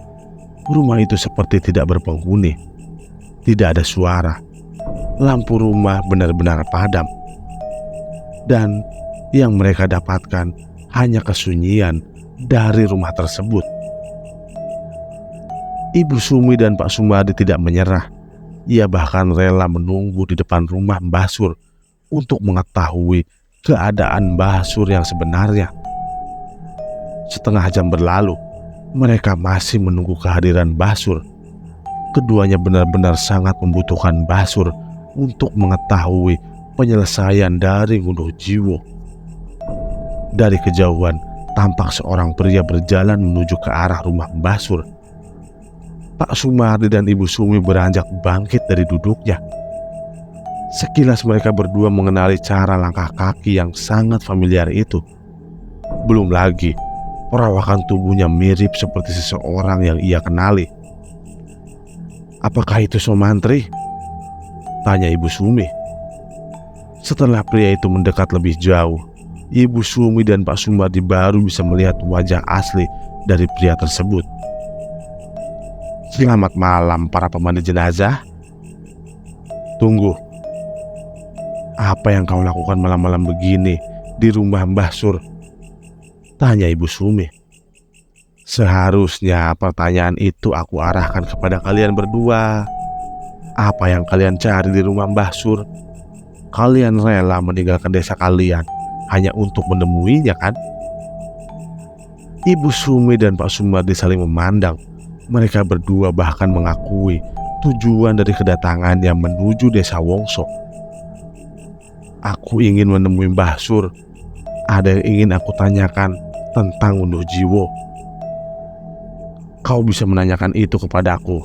rumah itu seperti tidak berpenghuni. Tidak ada suara. Lampu rumah benar-benar padam. Dan yang mereka dapatkan hanya kesunyian dari rumah tersebut. Ibu Sumi dan Pak Sumardi tidak menyerah. Ia bahkan rela menunggu di depan rumah Mbah Sur untuk mengetahui keadaan Mbah Sur yang sebenarnya. Setengah jam berlalu, mereka masih menunggu kehadiran Mbah Sur. Keduanya benar-benar sangat membutuhkan Mbah Sur untuk mengetahui penyelesaian dari ngunduh jiwa. Dari kejauhan, tampak seorang pria berjalan menuju ke arah rumah Mbah Sur. Pak Sumardi dan Ibu Sumi beranjak bangkit dari duduknya. Sekilas mereka berdua mengenali cara langkah kaki yang sangat familiar itu. Belum lagi, perawakan tubuhnya mirip seperti seseorang yang ia kenali. Apakah itu Somantri? Tanya Ibu Sumi. Setelah pria itu mendekat lebih jauh, Ibu Sumi dan Pak Sumardi baru bisa melihat wajah asli dari pria tersebut. Selamat malam para pemandu jenazah. Tunggu. Apa yang kau lakukan malam-malam begini di rumah Mbah Sur? Tanya Ibu Sumi. Seharusnya pertanyaan itu aku arahkan kepada kalian berdua. Apa yang kalian cari di rumah Mbah Sur? Kalian rela meninggalkan desa kalian hanya untuk menemuinya, kan? Ibu Sumi dan Pak Sumardi saling memandang. Mereka berdua bahkan mengakui tujuan dari kedatangannya menuju desa Wongso. Aku ingin menemui Mbah Sur. Ada yang ingin aku tanyakan tentang Unduh Jiwo. Kau bisa menanyakan itu kepadaku,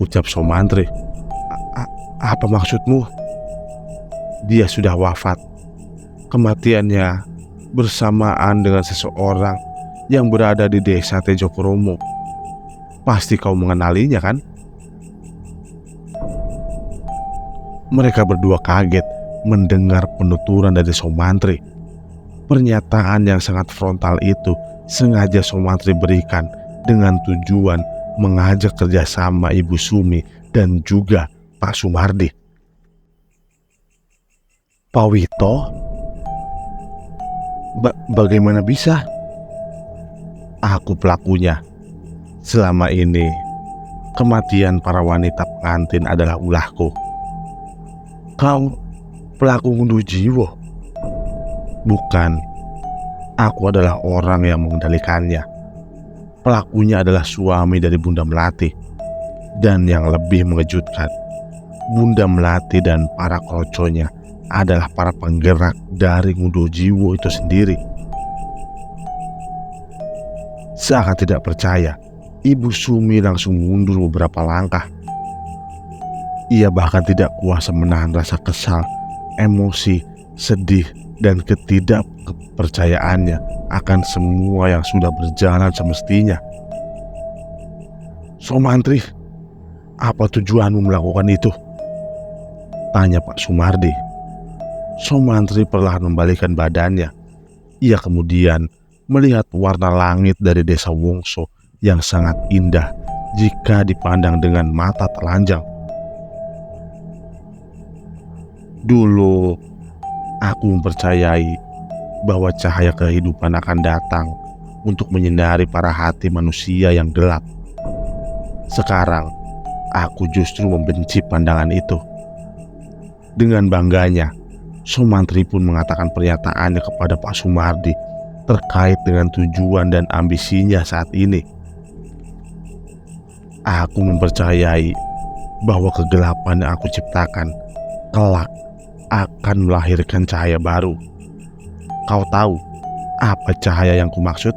ucap Somantri. Apa maksudmu? Dia sudah wafat. Kematiannya bersamaan dengan seseorang yang berada di desa Tejokromo. Pasti kau mengenalinya, kan? Mereka berdua kaget mendengar penuturan dari Somantri. Pernyataan yang sangat frontal itu sengaja Somantri berikan dengan tujuan mengajak kerjasama Ibu Sumi dan juga Pak Sumardi. Pak Wito, bagaimana bisa? Aku pelakunya. Selama ini kematian para wanita pengantin adalah ulahku. Kau pelaku Unduh Jiwo? Bukan, aku adalah orang yang mengendalikannya. Pelakunya adalah suami dari Bunda Melati. Dan yang lebih mengejutkan, Bunda Melati dan para kroconya adalah para penggerak dari Unduh Jiwo itu sendiri. Seakan tidak percaya, Ibu Sumi langsung mundur beberapa langkah. Ia bahkan tidak kuasa menahan rasa kesal, emosi, sedih, dan ketidakpercayaannya akan semua yang sudah berjalan semestinya. Somantri, apa tujuanmu melakukan itu? Tanya Pak Sumardi. Somantri perlahan membalikkan badannya. Ia kemudian melihat warna langit dari desa Wongso yang sangat indah jika dipandang dengan mata telanjang. Dulu aku mempercayai bahwa cahaya kehidupan akan datang untuk menyinari para hati manusia yang gelap. Sekarang, aku justru membenci pandangan itu. Dengan bangganya, Somantri pun mengatakan pernyataannya kepada Pak Sumardi terkait dengan tujuan dan ambisinya saat ini. Aku mempercayai bahwa kegelapan yang aku ciptakan kelak akan melahirkan cahaya baru. Kau tahu apa cahaya yang kumaksud?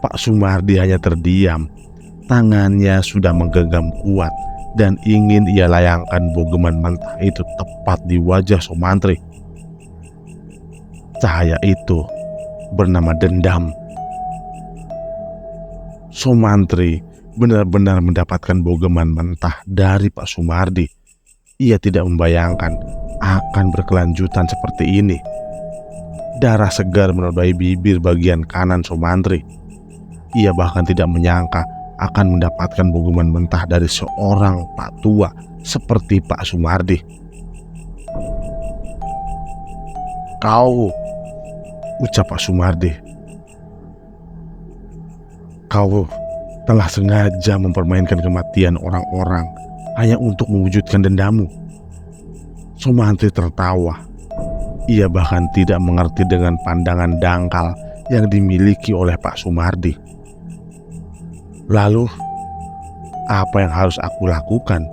Pak Sumardi hanya terdiam. Tangannya sudah menggenggam kuat dan ingin ia layangkan bogeman mentah itu tepat di wajah Somantri. Cahaya itu bernama dendam. Somantri benar-benar mendapatkan bogeman mentah dari Pak Sumardi. Ia tidak membayangkan akan berkelanjutan seperti ini. Darah segar menodai bibir bagian kanan Somantri. Ia bahkan tidak menyangka akan mendapatkan bogeman mentah dari seorang Pak Tua seperti Pak Sumardi. Kau, ucap Pak Sumardi, kau telah sengaja mempermainkan kematian orang-orang hanya untuk mewujudkan dendammu. Somantri tertawa. Ia bahkan tidak mengerti dengan pandangan dangkal yang dimiliki oleh Pak Sumardi. Lalu, apa yang harus aku lakukan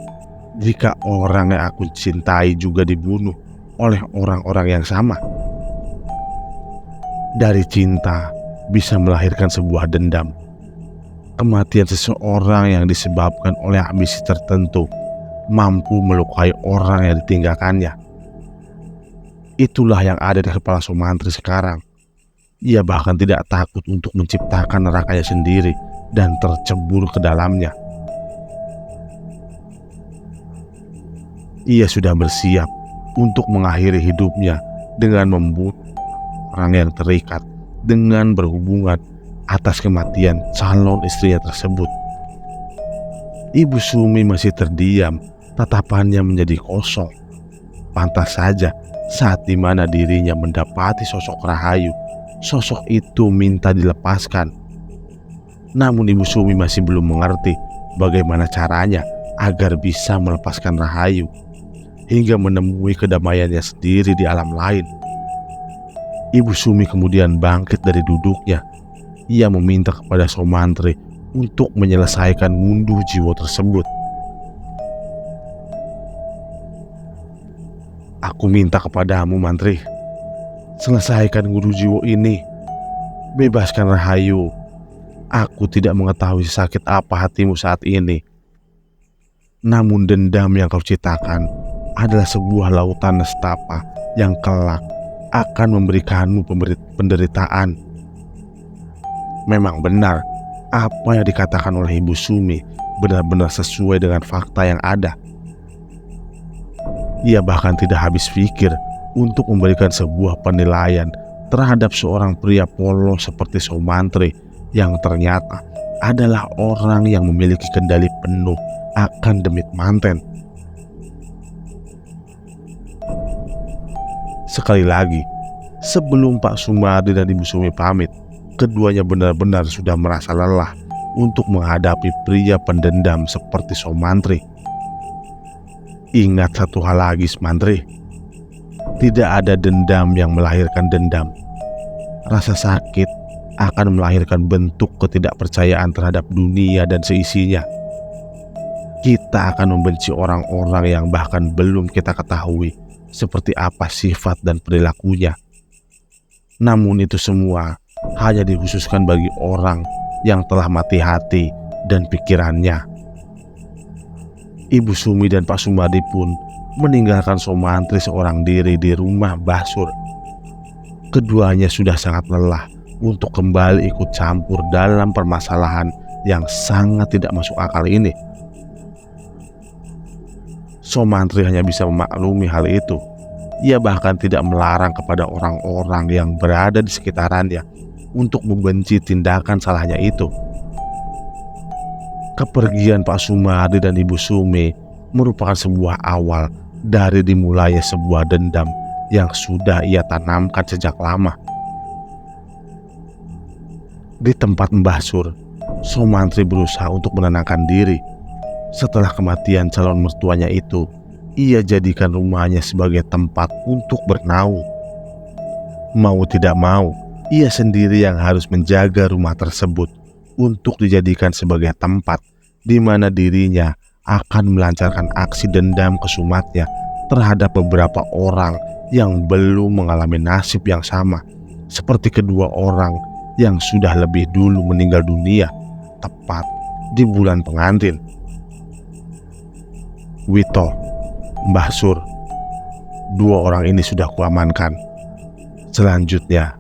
jika orang yang aku cintai juga dibunuh oleh orang-orang yang sama? Dari cinta bisa melahirkan sebuah dendam. Kematian seseorang yang disebabkan oleh ambisi tertentu mampu melukai orang yang ditinggalkannya. Itulah yang ada di kepala Somantri sekarang. Ia bahkan tidak takut untuk menciptakan nerakanya sendiri dan tercebur ke dalamnya. Ia sudah bersiap untuk mengakhiri hidupnya dengan membunuh orang yang terikat dengan berhubungan atas kematian calon istrinya tersebut. Ibu Sumi masih terdiam, tatapannya menjadi kosong. Pantas saja saat dimana dirinya mendapati sosok Rahayu. Sosok itu minta dilepaskan. Namun Ibu Sumi masih belum mengerti bagaimana caranya agar bisa melepaskan Rahayu, hingga menemui kedamaiannya sendiri di alam lain. Ibu Sumi kemudian bangkit dari duduknya. Ia meminta kepada Somantri untuk menyelesaikan ngunduh jiwa tersebut. Aku minta kepadamu, Mantri, selesaikan ngunduh jiwa ini. Bebaskan Rahayu. Aku tidak mengetahui sakit apa hatimu saat ini. Namun dendam yang kau ciptakan adalah sebuah lautan nestapa yang kelak akan memberikanmu penderitaan. Memang benar apa yang dikatakan oleh Ibu Sumi benar-benar sesuai dengan fakta yang ada. Ia bahkan tidak habis pikir untuk memberikan sebuah penilaian terhadap seorang pria polos seperti Somantri yang ternyata adalah orang yang memiliki kendali penuh akan demit manten. Sekali lagi, sebelum Pak Sumardi dan Ibu Sumi pamit, keduanya benar-benar sudah merasa lelah untuk menghadapi pria pendendam seperti Somantri. Ingat satu hal lagi, Somantri, tidak ada dendam yang melahirkan dendam. Rasa sakit akan melahirkan bentuk ketidakpercayaan terhadap dunia dan seisinya. Kita akan membenci orang-orang yang bahkan belum kita ketahui seperti apa sifat dan perilakunya. Namun itu semua hanya dikhususkan bagi orang yang telah mati hati dan pikirannya. Ibu Sumi dan Pak Sumardi pun meninggalkan Somantri seorang diri di rumah Mbah Sur. Keduanya sudah sangat lelah untuk kembali ikut campur dalam permasalahan yang sangat tidak masuk akal ini. Somantri hanya bisa memaklumi hal itu. Ia bahkan tidak melarang kepada orang-orang yang berada di sekitarannya untuk membenci tindakan salahnya itu. Kepergian Pak Sumardi dan Ibu Sumi merupakan sebuah awal dari dimulainya sebuah dendam yang sudah ia tanamkan sejak lama. Di tempat Mbah Sur, Somantri berusaha untuk menenangkan diri. Setelah kematian calon mertuanya itu, ia jadikan rumahnya sebagai tempat untuk bernaung. Mau tidak mau, ia sendiri yang harus menjaga rumah tersebut untuk dijadikan sebagai tempat di mana dirinya akan melancarkan aksi dendam kesumatnya terhadap beberapa orang yang belum mengalami nasib yang sama seperti kedua orang yang sudah lebih dulu meninggal dunia tepat di bulan pengantin. Wito, Mbah Sur, dua orang ini sudah kuamankan. Selanjutnya,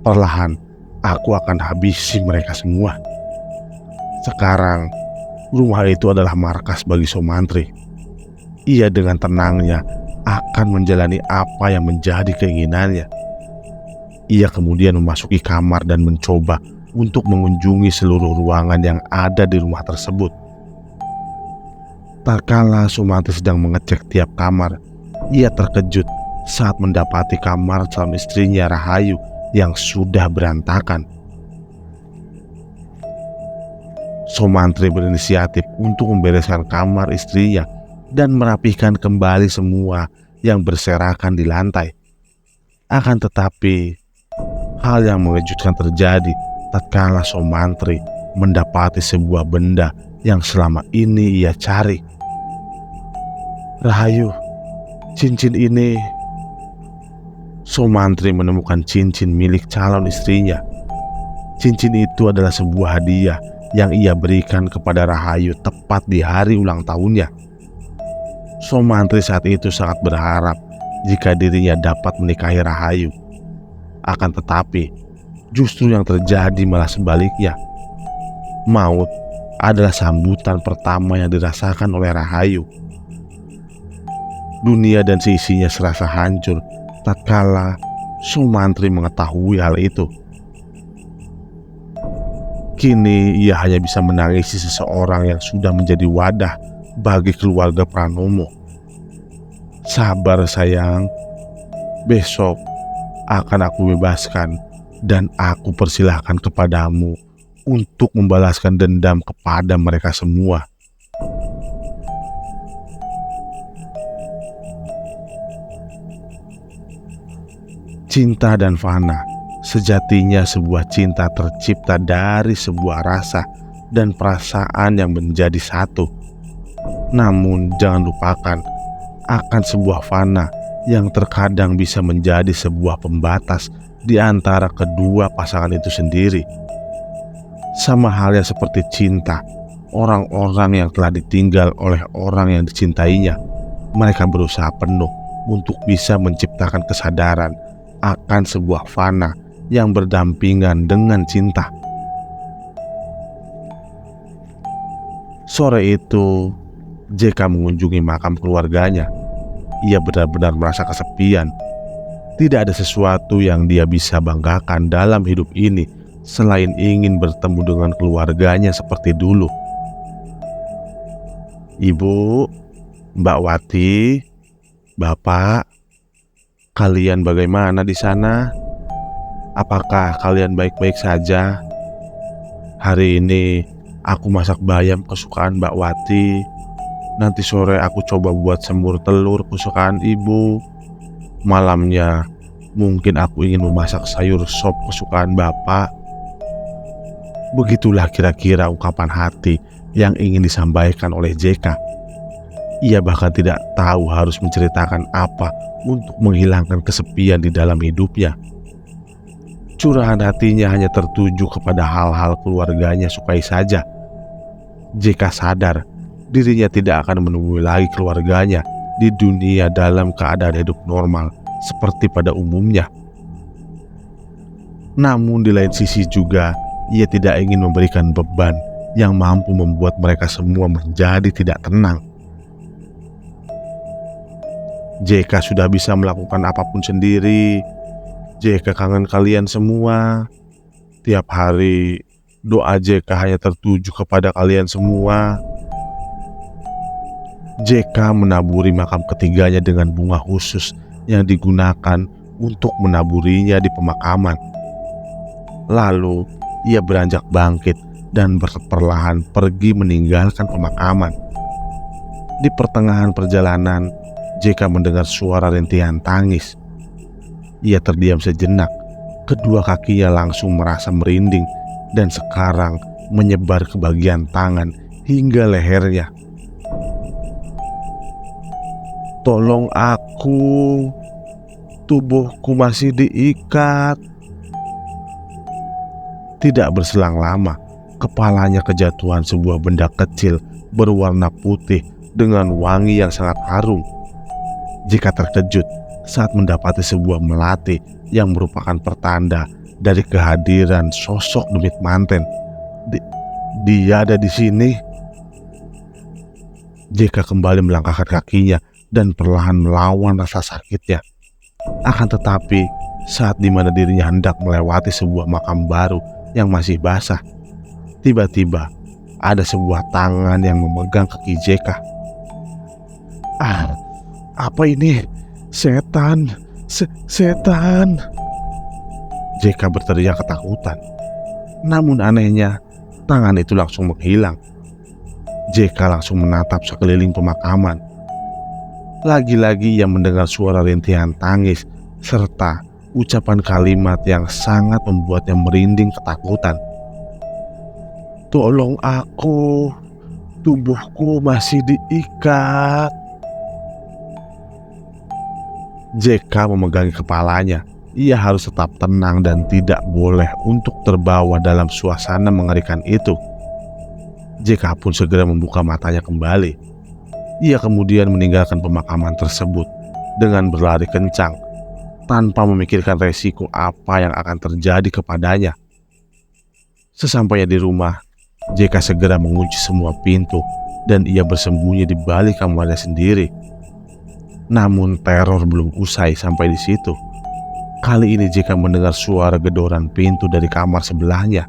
perlahan aku akan habisi mereka semua. Sekarang, rumah itu adalah markas bagi Somantri. Ia dengan tenangnya akan menjalani apa yang menjadi keinginannya. Ia kemudian memasuki kamar dan mencoba untuk mengunjungi seluruh ruangan yang ada di rumah tersebut. Tak kala Somantri sedang mengecek tiap kamar, ia terkejut saat mendapati kamar calon istrinya Rahayu yang sudah berantakan. Somantri berinisiatif untuk membereskan kamar istrinya dan merapihkan kembali semua yang berserakan di lantai. Akan tetapi, hal yang mengejutkan terjadi tatkala Somantri mendapati sebuah benda yang selama ini ia cari. Rahayu, cincin ini. Somantri menemukan cincin milik calon istrinya. Cincin itu adalah sebuah hadiah yang ia berikan kepada Rahayu tepat di hari ulang tahunnya. Somantri saat itu sangat berharap jika dirinya dapat menikahi Rahayu. Akan tetapi, justru yang terjadi malah sebaliknya. Maut adalah sambutan pertama yang dirasakan oleh Rahayu. Dunia dan seisinya serasa hancur tatkala Somantri mengetahui hal itu. Kini ia hanya bisa menangisi seseorang yang sudah menjadi wadah bagi keluarga Pranomo. Sabar sayang, Besok akan aku bebaskan dan aku persilahkan kepadamu untuk membalaskan dendam kepada mereka semua. Cinta dan fana sejatinya sebuah cinta tercipta dari sebuah rasa dan perasaan yang menjadi satu. Namun jangan lupakan akan sebuah fana yang terkadang bisa menjadi sebuah pembatas di antara kedua pasangan itu sendiri. Sama halnya seperti cinta, orang-orang yang telah ditinggal oleh orang yang dicintainya, mereka berusaha penuh untuk bisa menciptakan kesadaran akan sebuah fana yang berdampingan dengan cinta. Sore itu, JK mengunjungi makam keluarganya. Ia benar-benar merasa kesepian. Tidak ada sesuatu yang dia bisa banggakan dalam hidup ini selain ingin bertemu dengan keluarganya seperti dulu. Ibu, Mbak Wati, Bapak, kalian bagaimana di sana? Apakah kalian baik-baik saja? Hari ini aku masak bayam kesukaan Mbak Wati. Nanti sore aku coba buat semur telur kesukaan ibu. Malamnya mungkin aku ingin memasak sayur sop kesukaan Bapak. Begitulah kira-kira ungkapan hati yang ingin disampaikan oleh JK. Ia bahkan tidak tahu harus menceritakan apa untuk menghilangkan kesepian di dalam hidupnya. Curahan hatinya hanya tertuju kepada hal-hal keluarganya sukai saja. JK sadar dirinya tidak akan menemui lagi keluarganya di dunia dalam keadaan hidup normal seperti pada umumnya. Namun di lain sisi juga ia tidak ingin memberikan beban yang mampu membuat mereka semua menjadi tidak tenang. JK sudah bisa melakukan apapun sendiri. JK kangen kalian semua. Tiap hari doa JK hanya tertuju kepada kalian semua. JK menaburi makam ketiganya dengan bunga khusus yang digunakan untuk menaburinya di pemakaman. Lalu ia beranjak bangkit dan perlahan pergi meninggalkan pemakaman. Di pertengahan perjalanan, JK mendengar suara rintihan tangis. Ia terdiam sejenak, kedua kakinya langsung merasa merinding dan sekarang menyebar ke bagian tangan hingga lehernya. Tolong aku, tubuhku masih diikat. Tidak berselang lama, kepalanya kejatuhan sebuah benda kecil berwarna putih dengan wangi yang sangat harum. JK terkejut saat mendapati sebuah melati yang merupakan pertanda dari kehadiran sosok demit manten. Dia ada di sini. JK kembali melangkahkan kakinya dan perlahan melawan rasa sakitnya. Akan tetapi, saat dimana dirinya hendak melewati sebuah makam baru yang masih basah, tiba-tiba ada sebuah tangan yang memegang kaki JK. Apa ini? Setan! Setan! JK berteriak ketakutan. Namun anehnya, tangan itu langsung menghilang. JK langsung menatap sekeliling pemakaman. Lagi-lagi ia mendengar suara rintihan tangis serta ucapan kalimat yang sangat membuatnya merinding ketakutan. Tolong aku, tubuhku masih diikat. JK memegangi kepalanya. Ia harus tetap tenang dan tidak boleh untuk terbawa dalam suasana mengerikan itu. JK pun segera membuka matanya kembali. Ia kemudian meninggalkan pemakaman tersebut dengan berlari kencang, tanpa memikirkan resiko apa yang akan terjadi kepadanya. Sesampainya di rumah, JK segera mengunci semua pintu dan ia bersembunyi di balik kamarnya sendiri. Namun teror belum usai sampai di situ. Kali ini JK mendengar suara gedoran pintu dari kamar sebelahnya,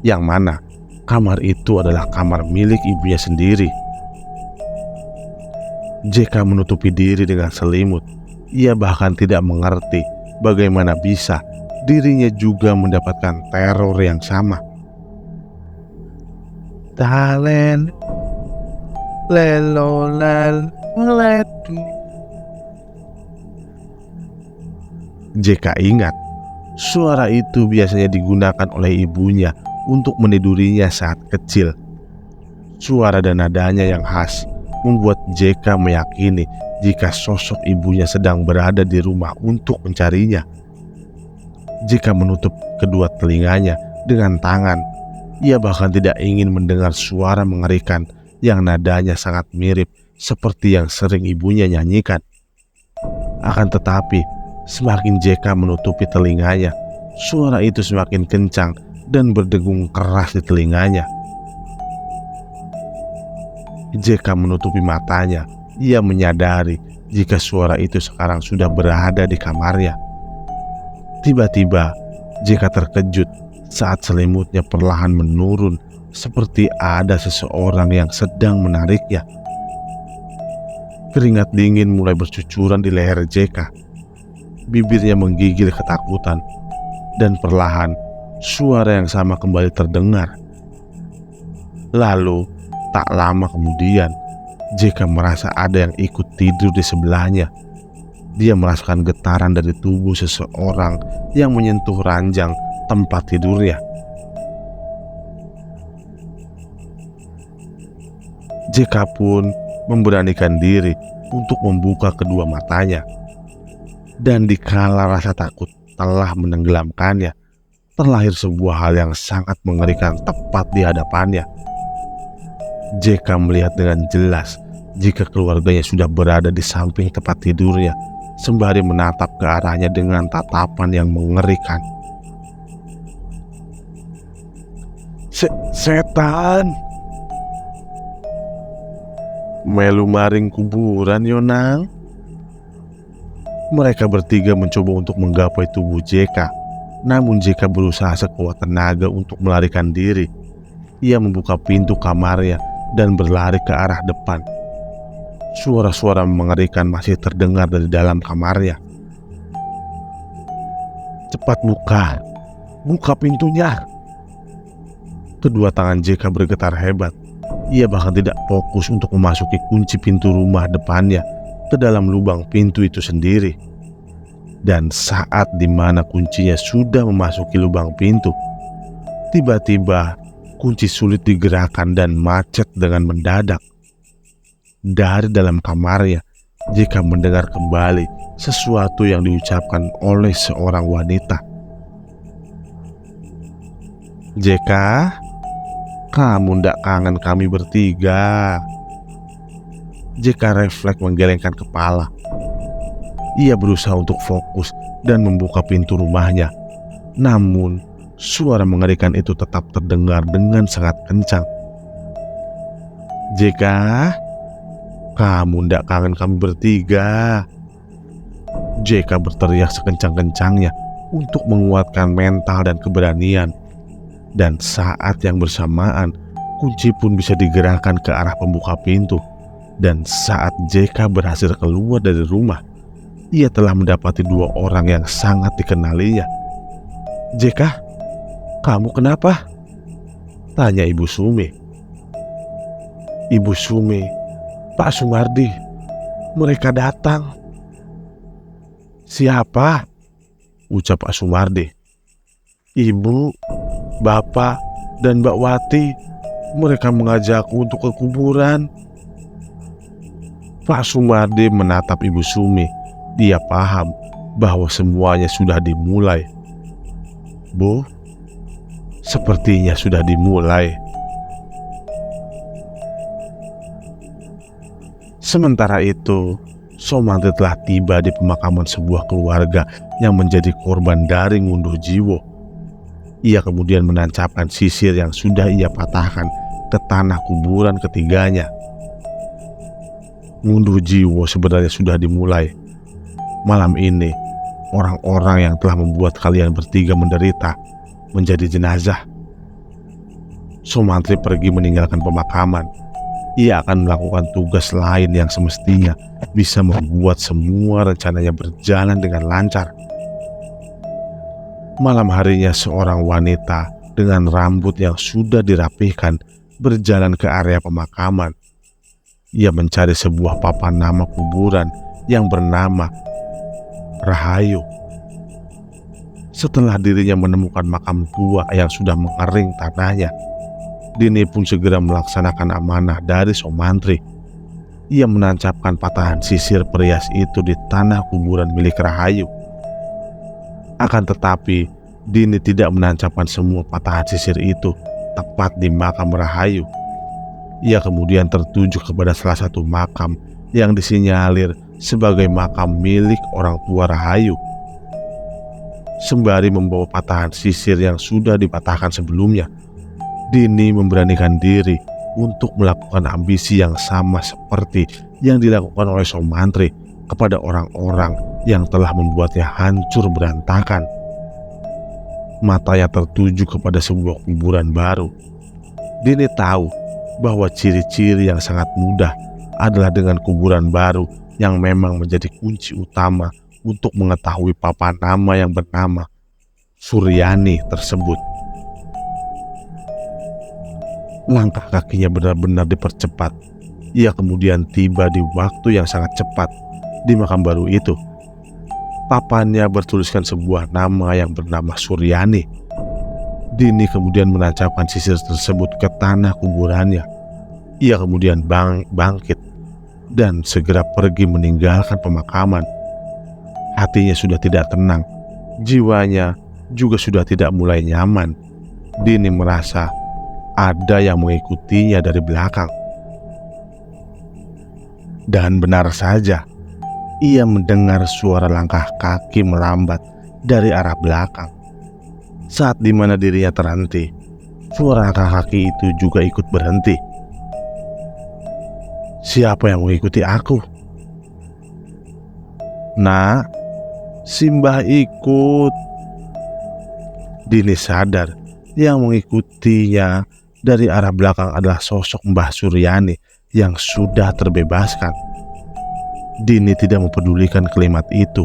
yang mana kamar itu adalah kamar milik ibunya sendiri. JK menutupi diri dengan selimut. Ia bahkan tidak mengerti bagaimana bisa dirinya juga mendapatkan teror yang sama. Talen lelolal ledu. JK ingat, suara itu biasanya digunakan oleh ibunya untuk menidurinya saat kecil. Suara dan nadanya yang khas membuat JK meyakini jika sosok ibunya sedang berada di rumah untuk mencarinya. JK menutup kedua telinganya dengan tangan. Ia bahkan tidak ingin mendengar suara mengerikan yang nadanya sangat mirip seperti yang sering ibunya nyanyikan. Akan tetapi, semakin JK menutupi telinganya, suara itu semakin kencang dan berdengung keras di telinganya. JK menutupi matanya. Ia menyadari jika suara itu sekarang sudah berada di kamarnya. Tiba-tiba, JK terkejut saat selimutnya perlahan menurun seperti ada seseorang yang sedang menariknya. Keringat dingin mulai bercucuran di leher JK. Bibirnya menggigil ketakutan, dan perlahan suara yang sama kembali terdengar. Lalu, tak lama kemudian, JK merasa ada yang ikut tidur di sebelahnya. Dia merasakan getaran dari tubuh seseorang yang menyentuh ranjang tempat tidurnya. JK pun memberanikan diri untuk membuka kedua matanya. Dan dikala rasa takut telah menenggelamkannya, terlahir sebuah hal yang sangat mengerikan tepat di hadapannya. JK melihat dengan jelas jika keluarganya sudah berada di samping tempat tidurnya, sembari menatap ke arahnya dengan tatapan yang mengerikan. Setan! Melu maring kuburan Yonang. Mereka bertiga mencoba untuk menggapai tubuh JK. Namun JK berusaha sekuat tenaga untuk melarikan diri. Ia membuka pintu kamarnya dan berlari ke arah depan. Suara-suara mengerikan masih terdengar dari dalam kamarnya. Cepat buka pintunya. Kedua tangan JK bergetar hebat. Ia bahkan tidak fokus untuk memasuki kunci pintu rumah depannya ke dalam lubang pintu itu sendiri. Dan saat dimana kuncinya sudah memasuki lubang pintu, tiba-tiba kunci sulit digerakkan dan macet dengan mendadak. Dari dalam kamarnya, JK mendengar kembali sesuatu yang diucapkan oleh seorang wanita. JK, kamu ndak kangen kami bertiga? JK refleks menggelengkan kepala. Ia berusaha untuk fokus dan membuka pintu rumahnya. Namun, suara mengerikan itu tetap terdengar dengan sangat kencang. JK, kamu ndak kangen kami bertiga? JK berteriak sekencang-kencangnya untuk menguatkan mental dan keberanian. Dan saat yang bersamaan, kunci pun bisa digerakkan ke arah pembuka pintu. Dan saat JK berhasil keluar dari rumah, ia telah mendapati dua orang yang sangat dikenalinya. JK, kamu kenapa? Tanya Ibu Sumi. Ibu Sumi, Pak Sumardi, mereka datang. Siapa? Ucap Pak Sumardi. Ibu, Bapak, dan Mbak Wati, mereka mengajakku untuk ke kuburan. Pak Sumardi menatap Ibu Sumi. Dia paham bahwa semuanya sudah dimulai. Bu, sepertinya sudah dimulai. Sementara itu, Somantri telah tiba di pemakaman sebuah keluarga yang menjadi korban dari ngunduh jiwo. Ia kemudian menancapkan sisir yang sudah ia patahkan ke tanah kuburan ketiganya. Ngunduh jiwo sebenarnya sudah dimulai. Malam ini, orang-orang yang telah membuat kalian bertiga menderita menjadi jenazah. Somantri pergi meninggalkan pemakaman. ia akan melakukan tugas lain yang semestinya bisa membuat semua rencananya berjalan dengan lancar. Malam harinya seorang wanita dengan rambut yang sudah dirapihkan berjalan ke area pemakaman. Ia mencari sebuah papan nama kuburan yang bernama Rahayu. Setelah dirinya menemukan makam tua yang sudah mengering tanahnya, Dini pun segera melaksanakan amanah dari Somantri. Ia menancapkan patahan sisir perias itu di tanah kuburan milik Rahayu. Akan tetapi, Dini tidak menancapkan semua patahan sisir itu tepat di makam Rahayu. Ia kemudian tertuju kepada salah satu makam yang disinyalir sebagai makam milik orang tua Rahayu. Sembari membawa patahan sisir yang sudah dipatahkan sebelumnya, Dini memberanikan diri untuk melakukan ambisi yang sama seperti yang dilakukan oleh Somantri kepada orang-orang yang telah membuatnya hancur berantakan. Matanya tertuju kepada sebuah kuburan baru. Dini tahu bahwa ciri-ciri yang sangat mudah adalah dengan kuburan baru yang memang menjadi kunci utama untuk mengetahui papan nama yang bernama Suryani tersebut. Langkah kakinya benar-benar dipercepat. Ia kemudian tiba di waktu yang sangat cepat di makam baru itu. Papannya bertuliskan sebuah nama yang bernama Suryani. Dini kemudian menancapkan sisir tersebut ke tanah kuburannya. Ia kemudian bangkit dan segera pergi meninggalkan pemakaman. Hatinya sudah tidak tenang, jiwanya juga sudah tidak mulai nyaman. Dini merasa ada yang mengikutinya dari belakang. Dan benar saja, ia mendengar suara langkah kaki melambat dari arah belakang. Saat dimana dirinya terhenti, suara langkah kaki itu juga ikut berhenti. Siapa yang mengikuti aku? Nak, Simbah ikut. Dini sadar yang mengikutinya dari arah belakang adalah sosok Mbah Suryani yang sudah terbebaskan. Dini tidak mempedulikan kalimat itu.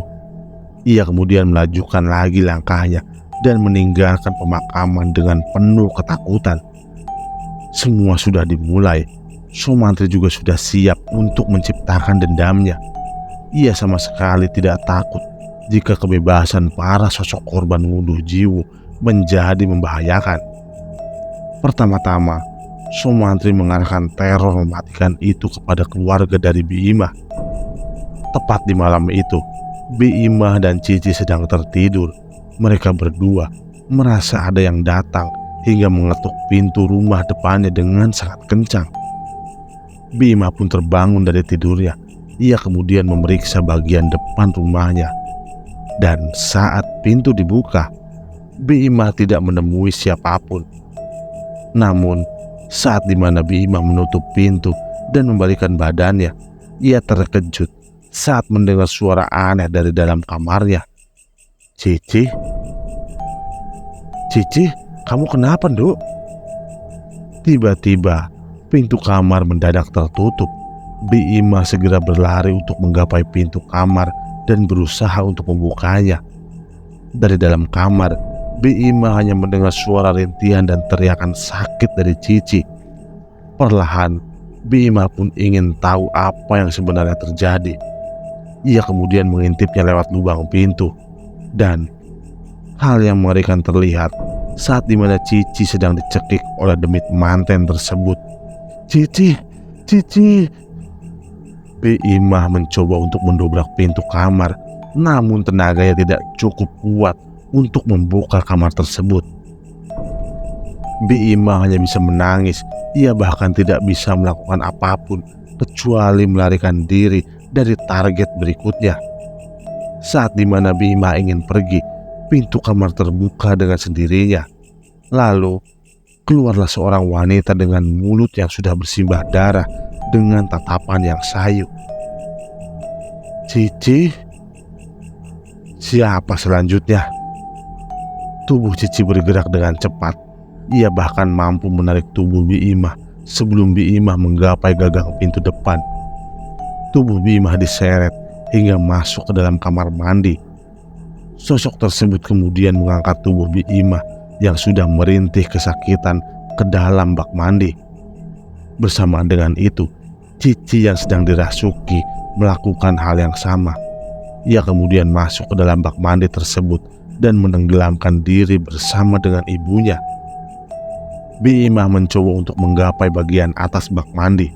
Ia kemudian melajukan lagi langkahnya dan meninggalkan pemakaman dengan penuh ketakutan. Semua sudah dimulai. Somantri juga sudah siap untuk menciptakan dendamnya. Ia sama sekali tidak takut jika kebebasan para sosok korban wunduh jiwa menjadi membahayakan. Pertama-tama, Somantri mengarahkan teror mematikan itu kepada keluarga dari Bima. Tepat di malam itu, Bima dan Cici sedang tertidur. Mereka berdua merasa ada yang datang hingga mengetuk pintu rumah depannya dengan sangat kencang. Bima pun terbangun dari tidurnya. Ia kemudian memeriksa bagian depan rumahnya. Dan saat pintu dibuka, Bima tidak menemui siapapun. Namun, saat dimana Bima menutup pintu dan membalikan badannya, ia terkejut saat mendengar suara aneh dari dalam kamarnya. Cici? Cici, kamu kenapa, Nduk? Tiba-tiba, pintu kamar mendadak tertutup. Bima segera berlari untuk menggapai pintu kamar dan berusaha untuk membukanya. Dari dalam kamar, Bima hanya mendengar suara rintihan dan teriakan sakit dari Cici. Perlahan, Bima pun ingin tahu apa yang sebenarnya terjadi. Ia kemudian mengintipnya lewat lubang pintu. Dan hal yang mengerikan terlihat saat dimana Cici sedang dicekik oleh demit manten tersebut. Cici, Cici. Bima mencoba untuk mendobrak pintu kamar, namun tenaganya tidak cukup kuat untuk membuka kamar tersebut. Bima hanya bisa menangis. Ia bahkan tidak bisa melakukan apapun kecuali melarikan diri dari target berikutnya. Saat dimana Bima ingin pergi, pintu kamar terbuka dengan sendirinya. Lalu keluarlah seorang wanita dengan mulut yang sudah bersimbah darah dengan tatapan yang sayu. Cici? Siapa selanjutnya? Tubuh Cici bergerak dengan cepat. Ia bahkan mampu menarik tubuh Bima sebelum Bima menggapai gagang pintu depan. Tubuh Bima diseret hingga masuk ke dalam kamar mandi. Sosok tersebut kemudian mengangkat tubuh Bima yang sudah merintih kesakitan ke dalam bak mandi. Bersamaan dengan itu, Cici yang sedang dirasuki melakukan hal yang sama. Ia kemudian masuk ke dalam bak mandi tersebut dan menenggelamkan diri bersama dengan ibunya. Bima mencoba untuk menggapai bagian atas bak mandi.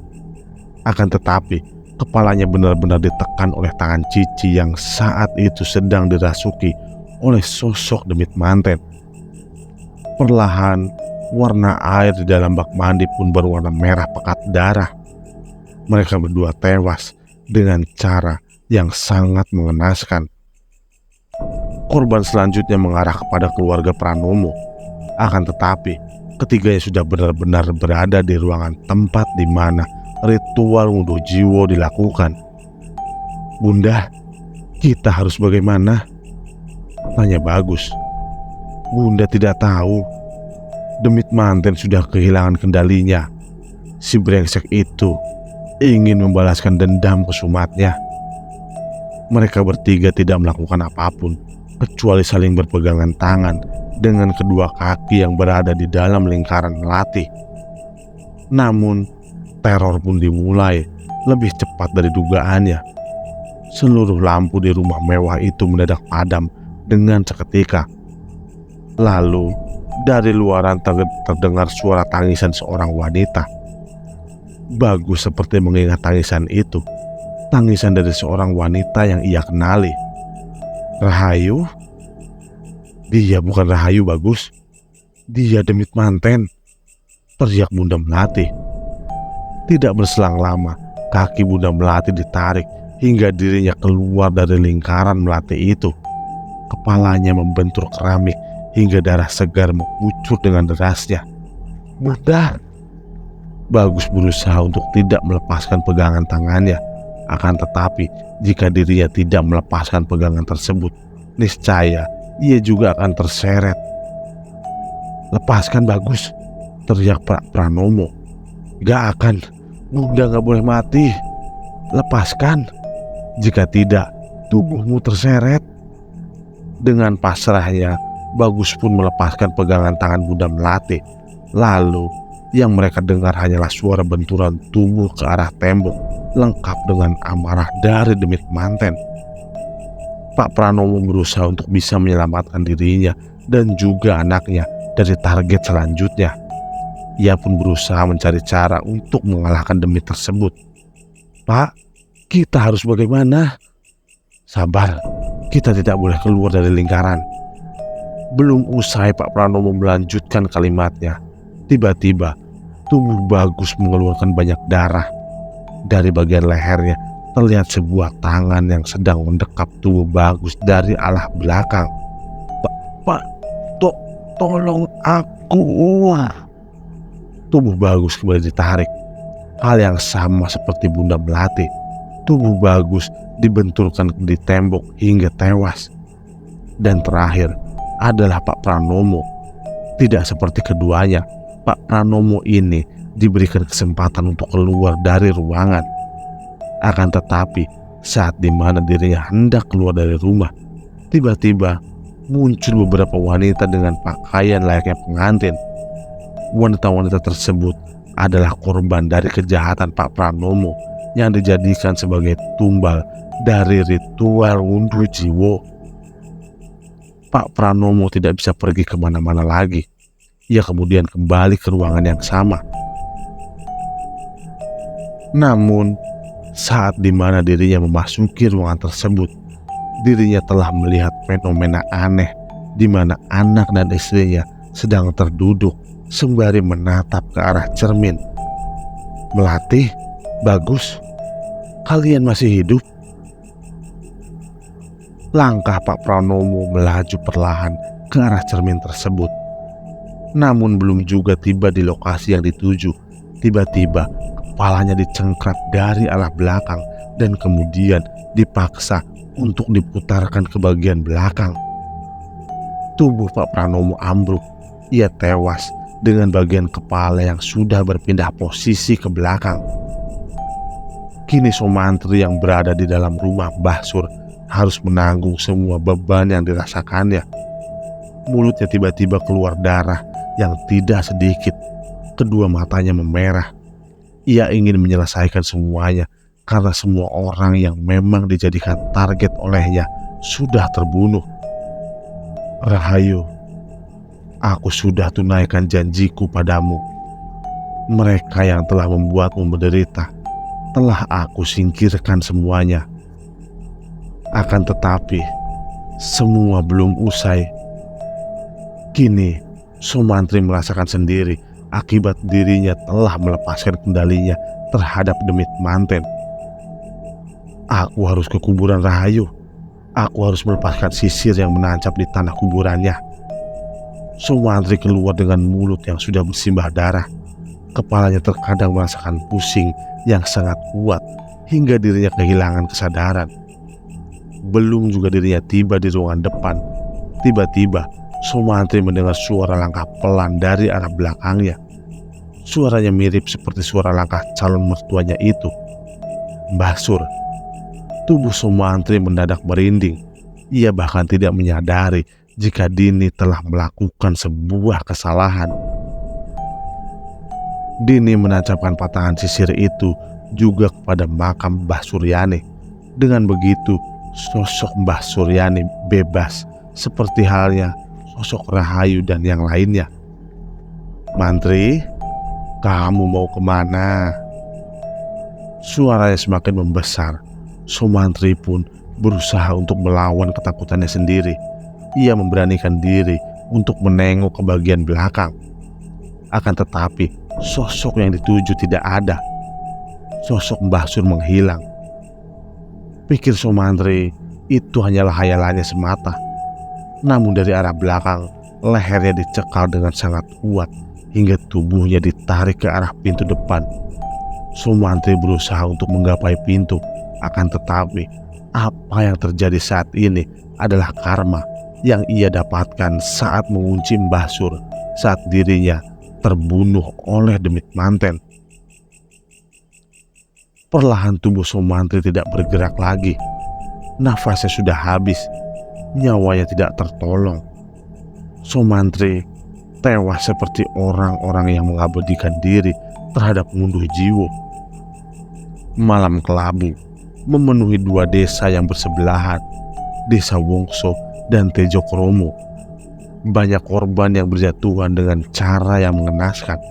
Akan tetapi, kepalanya benar-benar ditekan oleh tangan Cici yang saat itu sedang dirasuki oleh sosok demit manten. Perlahan, warna air di dalam bak mandi pun berwarna merah pekat darah. Mereka berdua tewas dengan cara yang sangat mengenaskan. Korban selanjutnya mengarah kepada keluarga Pranomo. Akan tetapi, ketiganya sudah benar-benar berada di ruangan tempat di mana ritual ngunduh jiwa dilakukan. "Bunda, kita harus bagaimana?" tanya Bagus. "Bunda tidak tahu. Demit manten sudah kehilangan kendalinya. Si brengsek itu ingin membalaskan dendam ke Sumatnya." Mereka bertiga tidak melakukan apapun kecuali saling berpegangan tangan dengan kedua kaki yang berada di dalam lingkaran melati. Namun, teror pun dimulai lebih cepat dari dugaannya. Seluruh lampu di rumah mewah itu mendadak padam dengan seketika. Lalu, dari luaran terdengar suara tangisan seorang wanita. Bagus seperti mengingat tangisan itu. Tangisan dari seorang wanita yang ia kenali. "Rahayu? Dia bukan Rahayu, Bagus. Dia demit manten," teriak Bunda Melati. Tidak berselang lama, kaki Bunda Melati ditarik hingga dirinya keluar dari lingkaran melati itu. Kepalanya membentur keramik hingga darah segar mengucur dengan derasnya. "Bunda!" Bagus berusaha untuk tidak melepaskan pegangan tangannya. Akan tetapi, jika dirinya tidak melepaskan pegangan tersebut, niscaya ia juga akan terseret. "Lepaskan, Bagus!" teriak Pak Pranomo. "Gak akan, Bunda gak boleh mati. Lepaskan. Jika tidak, tubuhmu terseret." Dengan pasrahnya, Bagus pun melepaskan pegangan tangan Bunda Melati. Lalu, yang mereka dengar hanyalah suara benturan tubuh ke arah tembok, lengkap dengan amarah dari demit manten. Pak Pranomo berusaha untuk bisa menyelamatkan dirinya dan juga anaknya dari target selanjutnya. Ia pun berusaha mencari cara untuk mengalahkan demit tersebut. "Pak, kita harus bagaimana?" "Sabar, kita tidak boleh keluar dari lingkaran." Belum usai Pak Pranomo melanjutkan kalimatnya, tiba-tiba tubuh Bagus mengeluarkan banyak darah. Dari bagian lehernya terlihat sebuah tangan yang sedang mendekap tubuh Bagus dari arah belakang. Pak, tolong aku." Tubuh Bagus kembali ditarik. Hal yang sama seperti Bunda Melati. Tubuh Bagus dibenturkan di tembok hingga tewas. Dan terakhir adalah Pak Pranomo. Tidak seperti keduanya, Pak Pranomo ini diberikan kesempatan untuk keluar dari ruangan. Akan tetapi, saat dimana dirinya hendak keluar dari rumah, tiba-tiba muncul beberapa wanita dengan pakaian layaknya pengantin. Wanita-wanita tersebut adalah korban dari kejahatan Pak Pranomo yang dijadikan sebagai tumbal dari ritual ngunduh jiwa. Pak Pranomo tidak bisa pergi kemana-mana lagi. Ia kemudian kembali ke ruangan yang sama. Namun, saat dimana dirinya memasuki ruangan tersebut, dirinya telah melihat fenomena aneh di mana anak dan istrinya sedang terduduk sembari menatap ke arah cermin. "Melati, Bagus, kalian masih hidup?" Langkah Pak Pranomo melaju perlahan ke arah cermin tersebut. Namun belum juga tiba di lokasi yang dituju, tiba-tiba kepalanya dicengkram dari arah belakang dan kemudian dipaksa untuk diputarkan ke bagian belakang. Tubuh Pak Pranomo ambruk. Ia tewas dengan bagian kepala yang sudah berpindah posisi ke belakang. Kini Sumantri yang berada di dalam rumah Mbah Sur harus menanggung semua beban yang dirasakannya. Mulutnya tiba-tiba keluar darah yang tidak sedikit. Kedua matanya memerah. Ia ingin menyelesaikan semuanya karena semua orang yang memang dijadikan target olehnya sudah terbunuh. Rahayu, aku sudah tunaikan janjiku padamu. Mereka yang telah membuatmu menderita telah aku singkirkan semuanya. Akan tetapi, semua belum usai. Kini, Sumantri merasakan sendiri akibat dirinya telah melepaskan kendalinya terhadap demit manten. Aku harus ke kuburan Rahayu. Aku harus melepaskan sisir yang menancap di tanah kuburannya. Sumantri keluar dengan mulut yang sudah bersimbah darah. Kepalanya terkadang merasakan pusing yang sangat kuat hingga dirinya kehilangan kesadaran. Belum juga dirinya tiba di ruangan depan, tiba-tiba Sumantri mendengar suara langkah pelan dari arah belakangnya. Suaranya mirip seperti suara langkah calon mertuanya itu, Mbah Sur. Tubuh Sumantri mendadak merinding. Ia bahkan tidak menyadari jika Dini telah melakukan sebuah kesalahan. Dini menancapkan patahan sisir itu juga kepada makam Mbah Suryani. Dengan begitu, sosok Mbah Suryani bebas, seperti halnya sosok Rahayu dan yang lainnya. Mantri, kamu mau kemana? Suaranya semakin membesar. Sumantri pun berusaha untuk melawan ketakutannya sendiri. Ia memberanikan diri untuk menengok ke bagian belakang. Akan tetapi, sosok yang dituju tidak ada. Sosok Mbah Sur menghilang. Pikir Sumantri itu hanyalah hayalannya semata. Namun dari arah belakang, lehernya dicekal dengan sangat kuat hingga tubuhnya ditarik ke arah pintu depan. Sumantri berusaha untuk menggapai pintu. Akan tetapi, apa yang terjadi saat ini adalah karma yang ia dapatkan saat mengunci Mbah Sur saat dirinya terbunuh oleh demit manten. Perlahan tubuh Sumantri tidak bergerak lagi. Nafasnya sudah habis, nyawanya tidak tertolong. Sumantri tewas seperti orang-orang yang mengabadikan diri terhadap ngunduh jiwa. Malam kelabu memenuhi dua desa yang bersebelahan, Desa Wongso dan Tejo Kromo. Banyak korban yang berjatuhan dengan cara yang mengenaskan.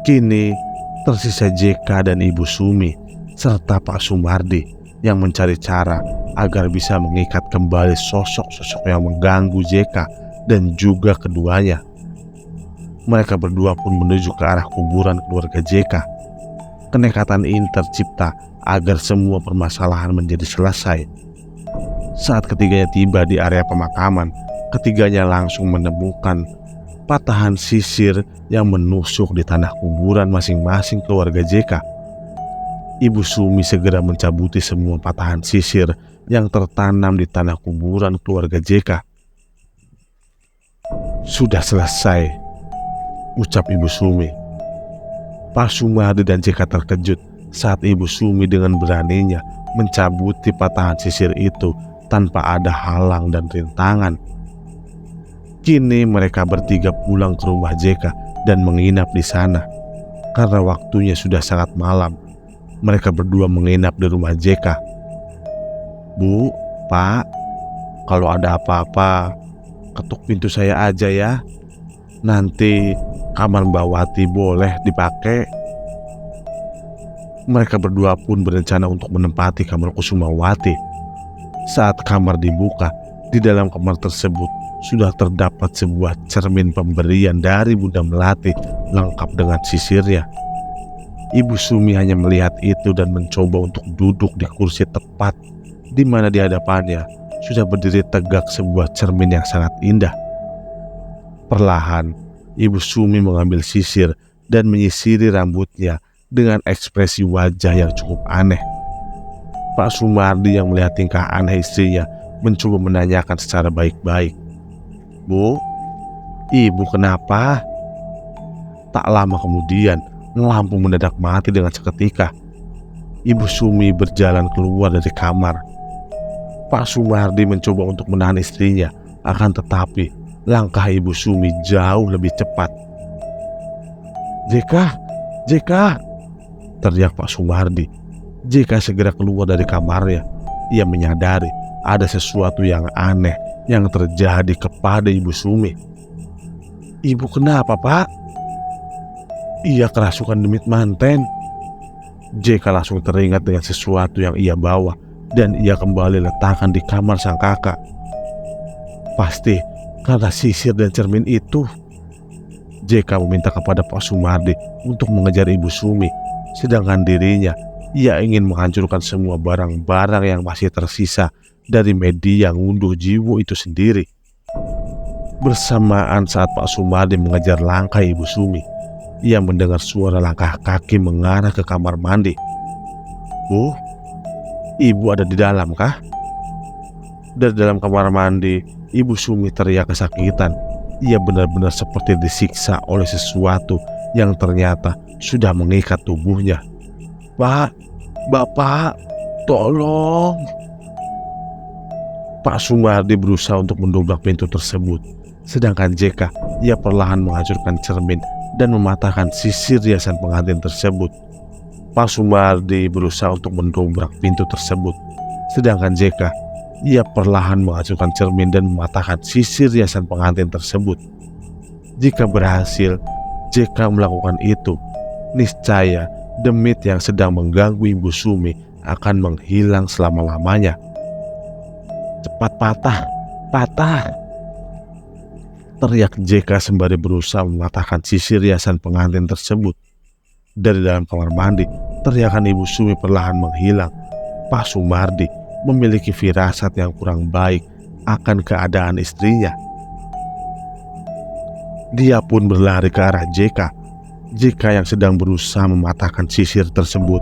Kini tersisa JK dan Ibu Sumi serta Pak Sumardi yang mencari cara agar bisa mengikat kembali sosok-sosok yang mengganggu JK dan juga keduanya. Mereka berdua pun menuju ke arah kuburan keluarga JK. Kenekatan ini tercipta agar semua permasalahan menjadi selesai. Saat ketiganya tiba di area pemakaman, ketiganya langsung menemukan patahan sisir yang menusuk di tanah kuburan masing-masing keluarga JK. Ibu Sumi segera mencabuti semua patahan sisir yang tertanam di tanah kuburan keluarga JK. Sudah selesai, ucap Ibu Sumi. Pak Sumardi dan JK terkejut saat Ibu Sumi dengan beraninya mencabuti patahan sisir itu tanpa ada halang dan rintangan. Kini mereka bertiga pulang ke rumah JK dan menginap di sana. Karena waktunya sudah sangat malam, mereka berdua menginap di rumah JK. Bu, Pak, kalau ada apa-apa, ketuk pintu saya aja ya. Nanti kamar Mbak Wati boleh dipakai. Mereka berdua pun berencana untuk menempati kamar Kusumawati. Saat kamar dibuka, di dalam kamar tersebut sudah terdapat sebuah cermin pemberian dari Bunda Melati lengkap dengan sisirnya. Ibu Sumi hanya melihat itu dan mencoba untuk duduk di kursi tepat di mana di hadapannya sudah berdiri tegak sebuah cermin yang sangat indah. Perlahan, Ibu Sumi mengambil sisir dan menyisiri rambutnya dengan ekspresi wajah yang cukup aneh. Pak Sumardi yang melihat tingkah aneh istrinya mencoba menanyakan secara baik-baik. Bu, Ibu kenapa? Tak lama kemudian, lampu mendadak mati dengan seketika. Ibu Sumi berjalan keluar dari kamar. Pak Sumardi mencoba untuk menahan istrinya, akan tetapi langkah Ibu Sumi jauh lebih cepat. "Jeka, Jeka!" teriak Pak Sumardi. Jeka segera keluar dari kamarnya. Ia menyadari ada sesuatu yang aneh yang terjadi kepada Ibu Sumi. "Ibu kenapa, Pak?" "Ia kerasukan demit manten." Jeka langsung teringat dengan sesuatu yang ia bawa dan ia kembali letakkan di kamar sang kakak. Pasti karena sisir dan cermin itu. Jeka meminta kepada Pak Sumardi untuk mengejar Ibu Sumi, sedangkan dirinya ia ingin menghancurkan semua barang-barang yang masih tersisa dari media ngunduh jiwo itu sendiri. Bersamaan saat Pak Sumardi mengejar langkah Ibu Sumi, ia mendengar suara langkah kaki mengarah ke kamar mandi. "Bu, Ibu ada di dalam kah?" Dari dalam kamar mandi, Ibu Sumi teriak kesakitan. Ia benar-benar seperti disiksa oleh sesuatu yang ternyata sudah mengikat tubuhnya. "Pak, Bapak, tolong!" Pak Sumardi berusaha untuk mendobrak pintu tersebut, sedangkan Jeka ia perlahan menghancurkan cermin dan mematahkan sisir riasan pengantin tersebut. Pak Sumardi berusaha untuk mendobrak pintu tersebut, sedangkan Jeka ia perlahan menghancurkan cermin dan mematahkan sisir riasan pengantin tersebut. Jika berhasil, Jeka melakukan itu, niscaya demit yang sedang mengganggu Ibu Sumi akan menghilang selama-lamanya. "Cepat patah, patah!" teriak Jeka sembari berusaha mematahkan sisir riasan pengantin tersebut. Dari dalam kamar mandi, teriakan Ibu Sumi perlahan menghilang. Pak Sumardi memiliki firasat yang kurang baik akan keadaan istrinya. Dia pun berlari ke arah Jeka yang sedang berusaha mematahkan sisir tersebut.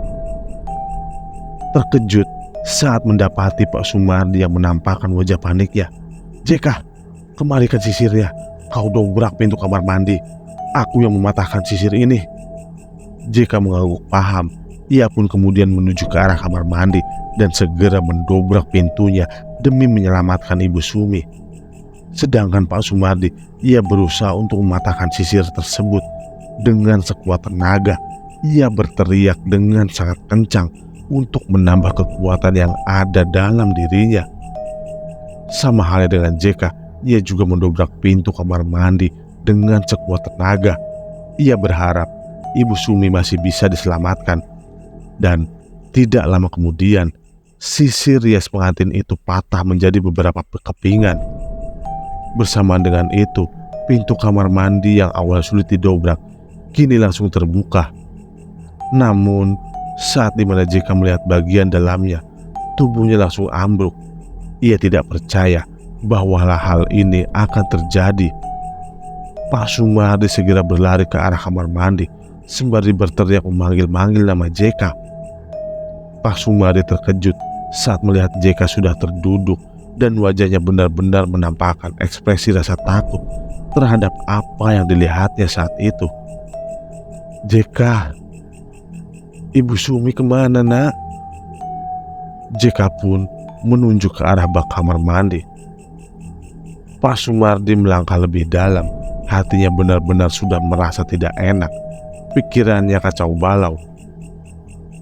Terkejut saat mendapati Pak Sumardi yang menampakkan wajah paniknya. "Jeka, kembalikan sisirnya. Kau dobrak pintu kamar mandi. Aku yang mematahkan sisir ini." Jeka mengangguk paham. Ia pun kemudian menuju ke arah kamar mandi dan segera mendobrak pintunya demi menyelamatkan Ibu Sumi. Sedangkan Pak Sumardi, ia berusaha untuk mematahkan sisir tersebut. Dengan sekuat tenaga, ia berteriak dengan sangat kencang untuk menambah kekuatan yang ada dalam dirinya. Sama halnya dengan Jeka, ia juga mendobrak pintu kamar mandi dengan sekuat tenaga. Ia berharap Ibu Sumi masih bisa diselamatkan. Dan tidak lama kemudian, sisir rias pengantin itu patah menjadi beberapa kepingan. Bersamaan dengan itu, pintu kamar mandi yang awal sulit didobrak kini langsung terbuka. Namun, saat dimana Jeka melihat bagian dalamnya, tubuhnya langsung ambruk. Ia tidak percaya bahwa hal ini akan terjadi. Pak Sumardi segera berlari ke arah kamar mandi sembari berteriak memanggil-manggil nama Jeka. Pak Sumardi terkejut saat melihat Jeka sudah terduduk dan wajahnya benar-benar menampakkan ekspresi rasa takut terhadap apa yang dilihatnya saat itu. "Jeka, Ibu Sumi kemana, nak?" Jeka pun menunjuk ke arah bak kamar mandi. Pak Sumardi melangkah lebih dalam. Hatinya benar-benar sudah merasa tidak enak. Pikirannya kacau balau.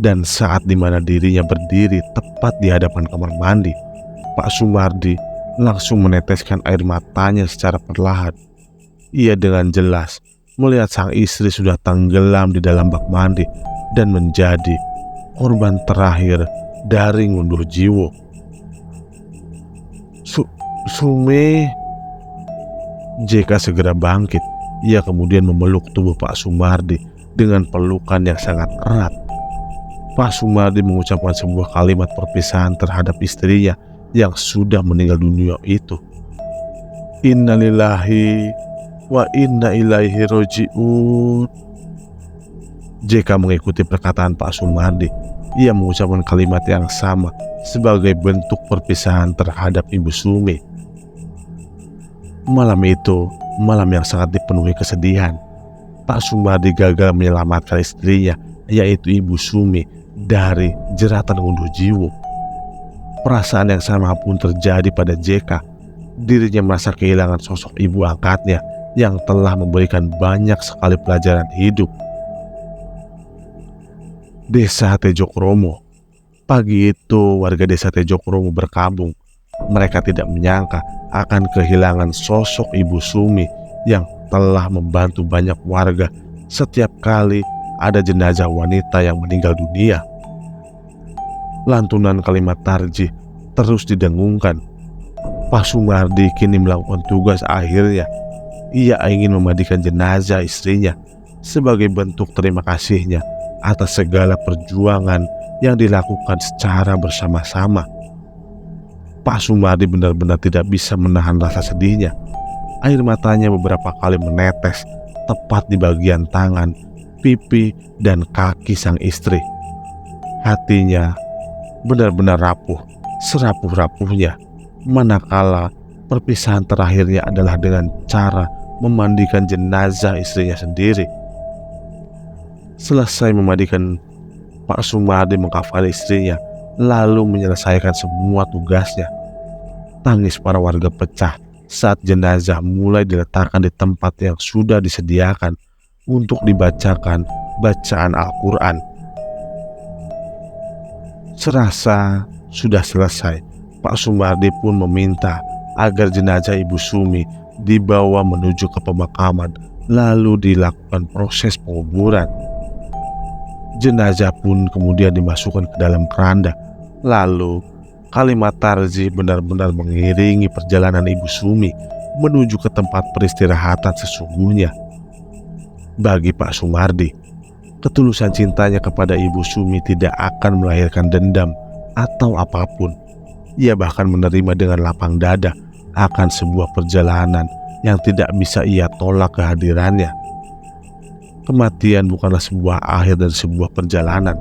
Dan saat dimana dirinya berdiri tepat di hadapan kamar mandi, Pak Sumardi langsung meneteskan air matanya secara perlahan. Ia dengan jelas melihat sang istri sudah tenggelam di dalam bak mandi dan menjadi korban terakhir dari ngunduh jiwo. Sumi. Jeka segera bangkit. Ia kemudian memeluk tubuh Pak Sumardi dengan pelukan yang sangat erat. Pak Sumardi mengucapkan sebuah kalimat perpisahan terhadap istrinya yang sudah meninggal dunia itu. "Innalillahi wa inna ilaihi roji'un." Jeka mengikuti perkataan Pak Sumardi. Ia mengucapkan kalimat yang sama sebagai bentuk perpisahan terhadap Ibu Sumi. Malam itu, malam yang sangat dipenuhi kesedihan. Pak Sumardi gagal menyelamatkan istrinya, yaitu Ibu Sumi, dari jeratan ngunduh jiwo. Perasaan yang sama pun terjadi pada JK. Dirinya merasa kehilangan sosok ibu angkatnya yang telah memberikan banyak sekali pelajaran hidup. Desa Tejokromo. Pagi itu warga desa Tejokromo berkabung. Mereka tidak menyangka akan kehilangan sosok Ibu Sumi yang telah membantu banyak warga setiap kali ada jenazah wanita yang meninggal dunia. Lantunan kalimat tarjih terus didengungkan. Pak Sumardi kini melakukan tugas akhirnya. Ia ingin memandikan jenazah istrinya sebagai bentuk terima kasihnya atas segala perjuangan yang dilakukan secara bersama-sama. Pak Sumardi benar-benar tidak bisa menahan rasa sedihnya. Air matanya beberapa kali menetes tepat di bagian tangan, pipi, dan kaki sang istri. Hatinya benar-benar rapuh, serapuh-rapuhnya, manakala perpisahan terakhirnya adalah dengan cara memandikan jenazah istrinya sendiri. Selesai memandikan, Pak Sumardi mengkafani istrinya, lalu menyelesaikan semua tugasnya. Tangis para warga pecah saat jenazah mulai diletakkan di tempat yang sudah disediakan untuk dibacakan bacaan Al-Quran. Serasa sudah selesai, Pak Sumardi pun meminta agar jenazah Ibu Sumi dibawa menuju ke pemakaman, lalu dilakukan proses penguburan. Jenazah pun kemudian dimasukkan ke dalam keranda. Lalu kalimat tarzih benar-benar mengiringi perjalanan Ibu Sumi menuju ke tempat peristirahatan sesungguhnya. Bagi Pak Sumardi, ketulusan cintanya kepada Ibu Sumi tidak akan melahirkan dendam atau apapun. Ia bahkan menerima dengan lapang dada akan sebuah perjalanan yang tidak bisa ia tolak kehadirannya. Kematian bukanlah sebuah akhir dari sebuah perjalanan.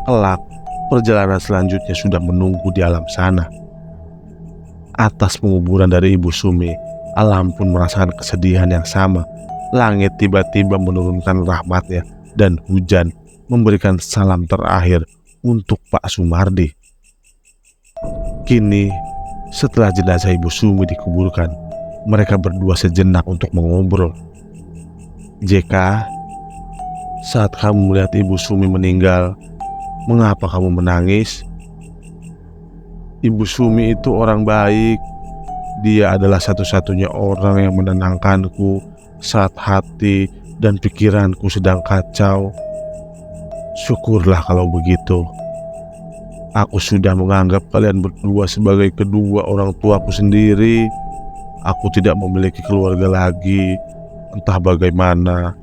Kelak, perjalanan selanjutnya sudah menunggu di alam sana. Atas penguburan dari Ibu Sumi, alam pun merasakan kesedihan yang sama. Langit tiba-tiba menurunkan rahmatnya dan hujan memberikan salam terakhir untuk Pak Sumardi. Kini, setelah jenazah Ibu Sumi dikuburkan, mereka berdua sejenak untuk mengobrol. JK, saat kamu melihat Ibu Sumi meninggal, mengapa kamu menangis? Ibu Sumi itu orang baik. Dia adalah satu-satunya orang yang menenangkanku saat hati dan pikiranku sedang kacau. Syukurlah kalau begitu. Aku sudah menganggap kalian berdua sebagai kedua orang tuaku sendiri. Aku tidak memiliki keluarga lagi. Entah bagaimana,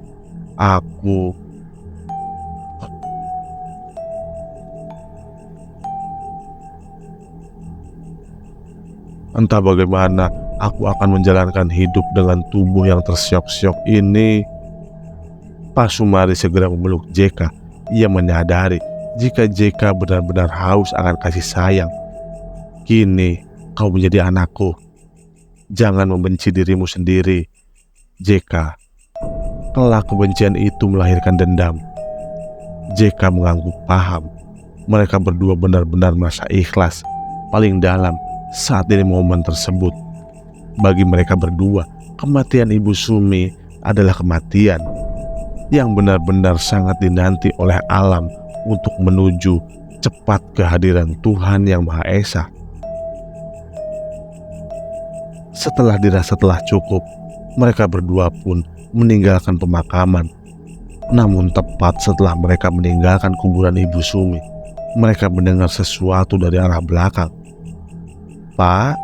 aku akan menjalankan hidup dengan tubuh yang tersiok-siok ini. Pak Sumardi segera memeluk JK. Ia menyadari jika JK benar-benar haus akan kasih sayang. Kini kau menjadi anakku. Jangan membenci dirimu sendiri, JK. Kelak kebencian itu melahirkan dendam. JK mengangguk paham. Mereka berdua benar-benar merasa ikhlas paling dalam saat ini momen tersebut. Bagi mereka berdua, kematian Ibu Sumi adalah kematian yang benar-benar sangat dinanti oleh alam untuk menuju cepat kehadiran Tuhan Yang Maha Esa. Setelah dirasa telah cukup, mereka berdua pun meninggalkan pemakaman. Namun tepat setelah mereka meninggalkan kuburan Ibu Sumi, mereka mendengar sesuatu dari arah belakang. Pak,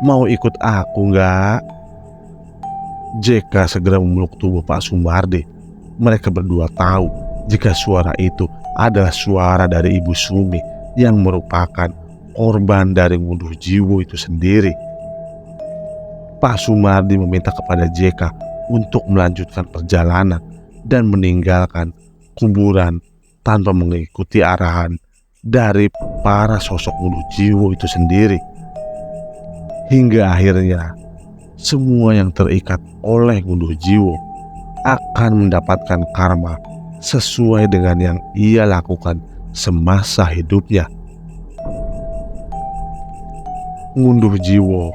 mau ikut aku nggak? JK segera memeluk tubuh Pak Sumardi. Mereka berdua tahu jika suara itu adalah suara dari Ibu Sumi yang merupakan korban dari ngunduh jiwo itu sendiri. Pak Sumardi meminta kepada JK untuk melanjutkan perjalanan dan meninggalkan kuburan tanpa mengikuti arahan dari para sosok ngunduh jiwo itu sendiri. Hingga akhirnya semua yang terikat oleh Ngunduh Jiwo akan mendapatkan karma sesuai dengan yang ia lakukan semasa hidupnya. Ngunduh Jiwo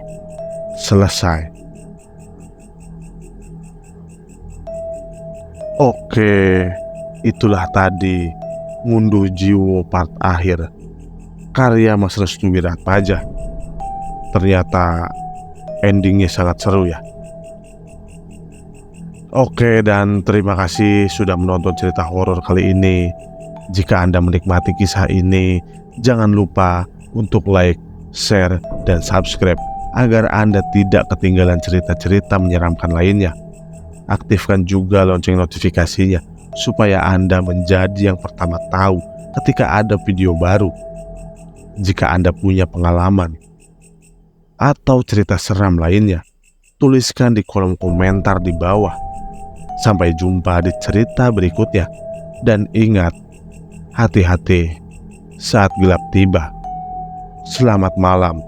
selesai. Oke, itulah tadi Ngunduh Jiwo part akhir karya Mas Restu Wiratmaja. Ternyata endingnya sangat seru ya. Oke, dan terima kasih sudah menonton cerita horor kali ini. Jika Anda menikmati kisah ini, jangan lupa untuk like, share, dan subscribe agar Anda tidak ketinggalan cerita-cerita menyeramkan lainnya. Aktifkan juga lonceng notifikasinya supaya Anda menjadi yang pertama tahu ketika ada video baru. Jika Anda punya pengalaman atau cerita seram lainnya, tuliskan di kolom komentar di bawah. Sampai jumpa di cerita berikutnya. Dan ingat, hati-hati saat gelap tiba. Selamat malam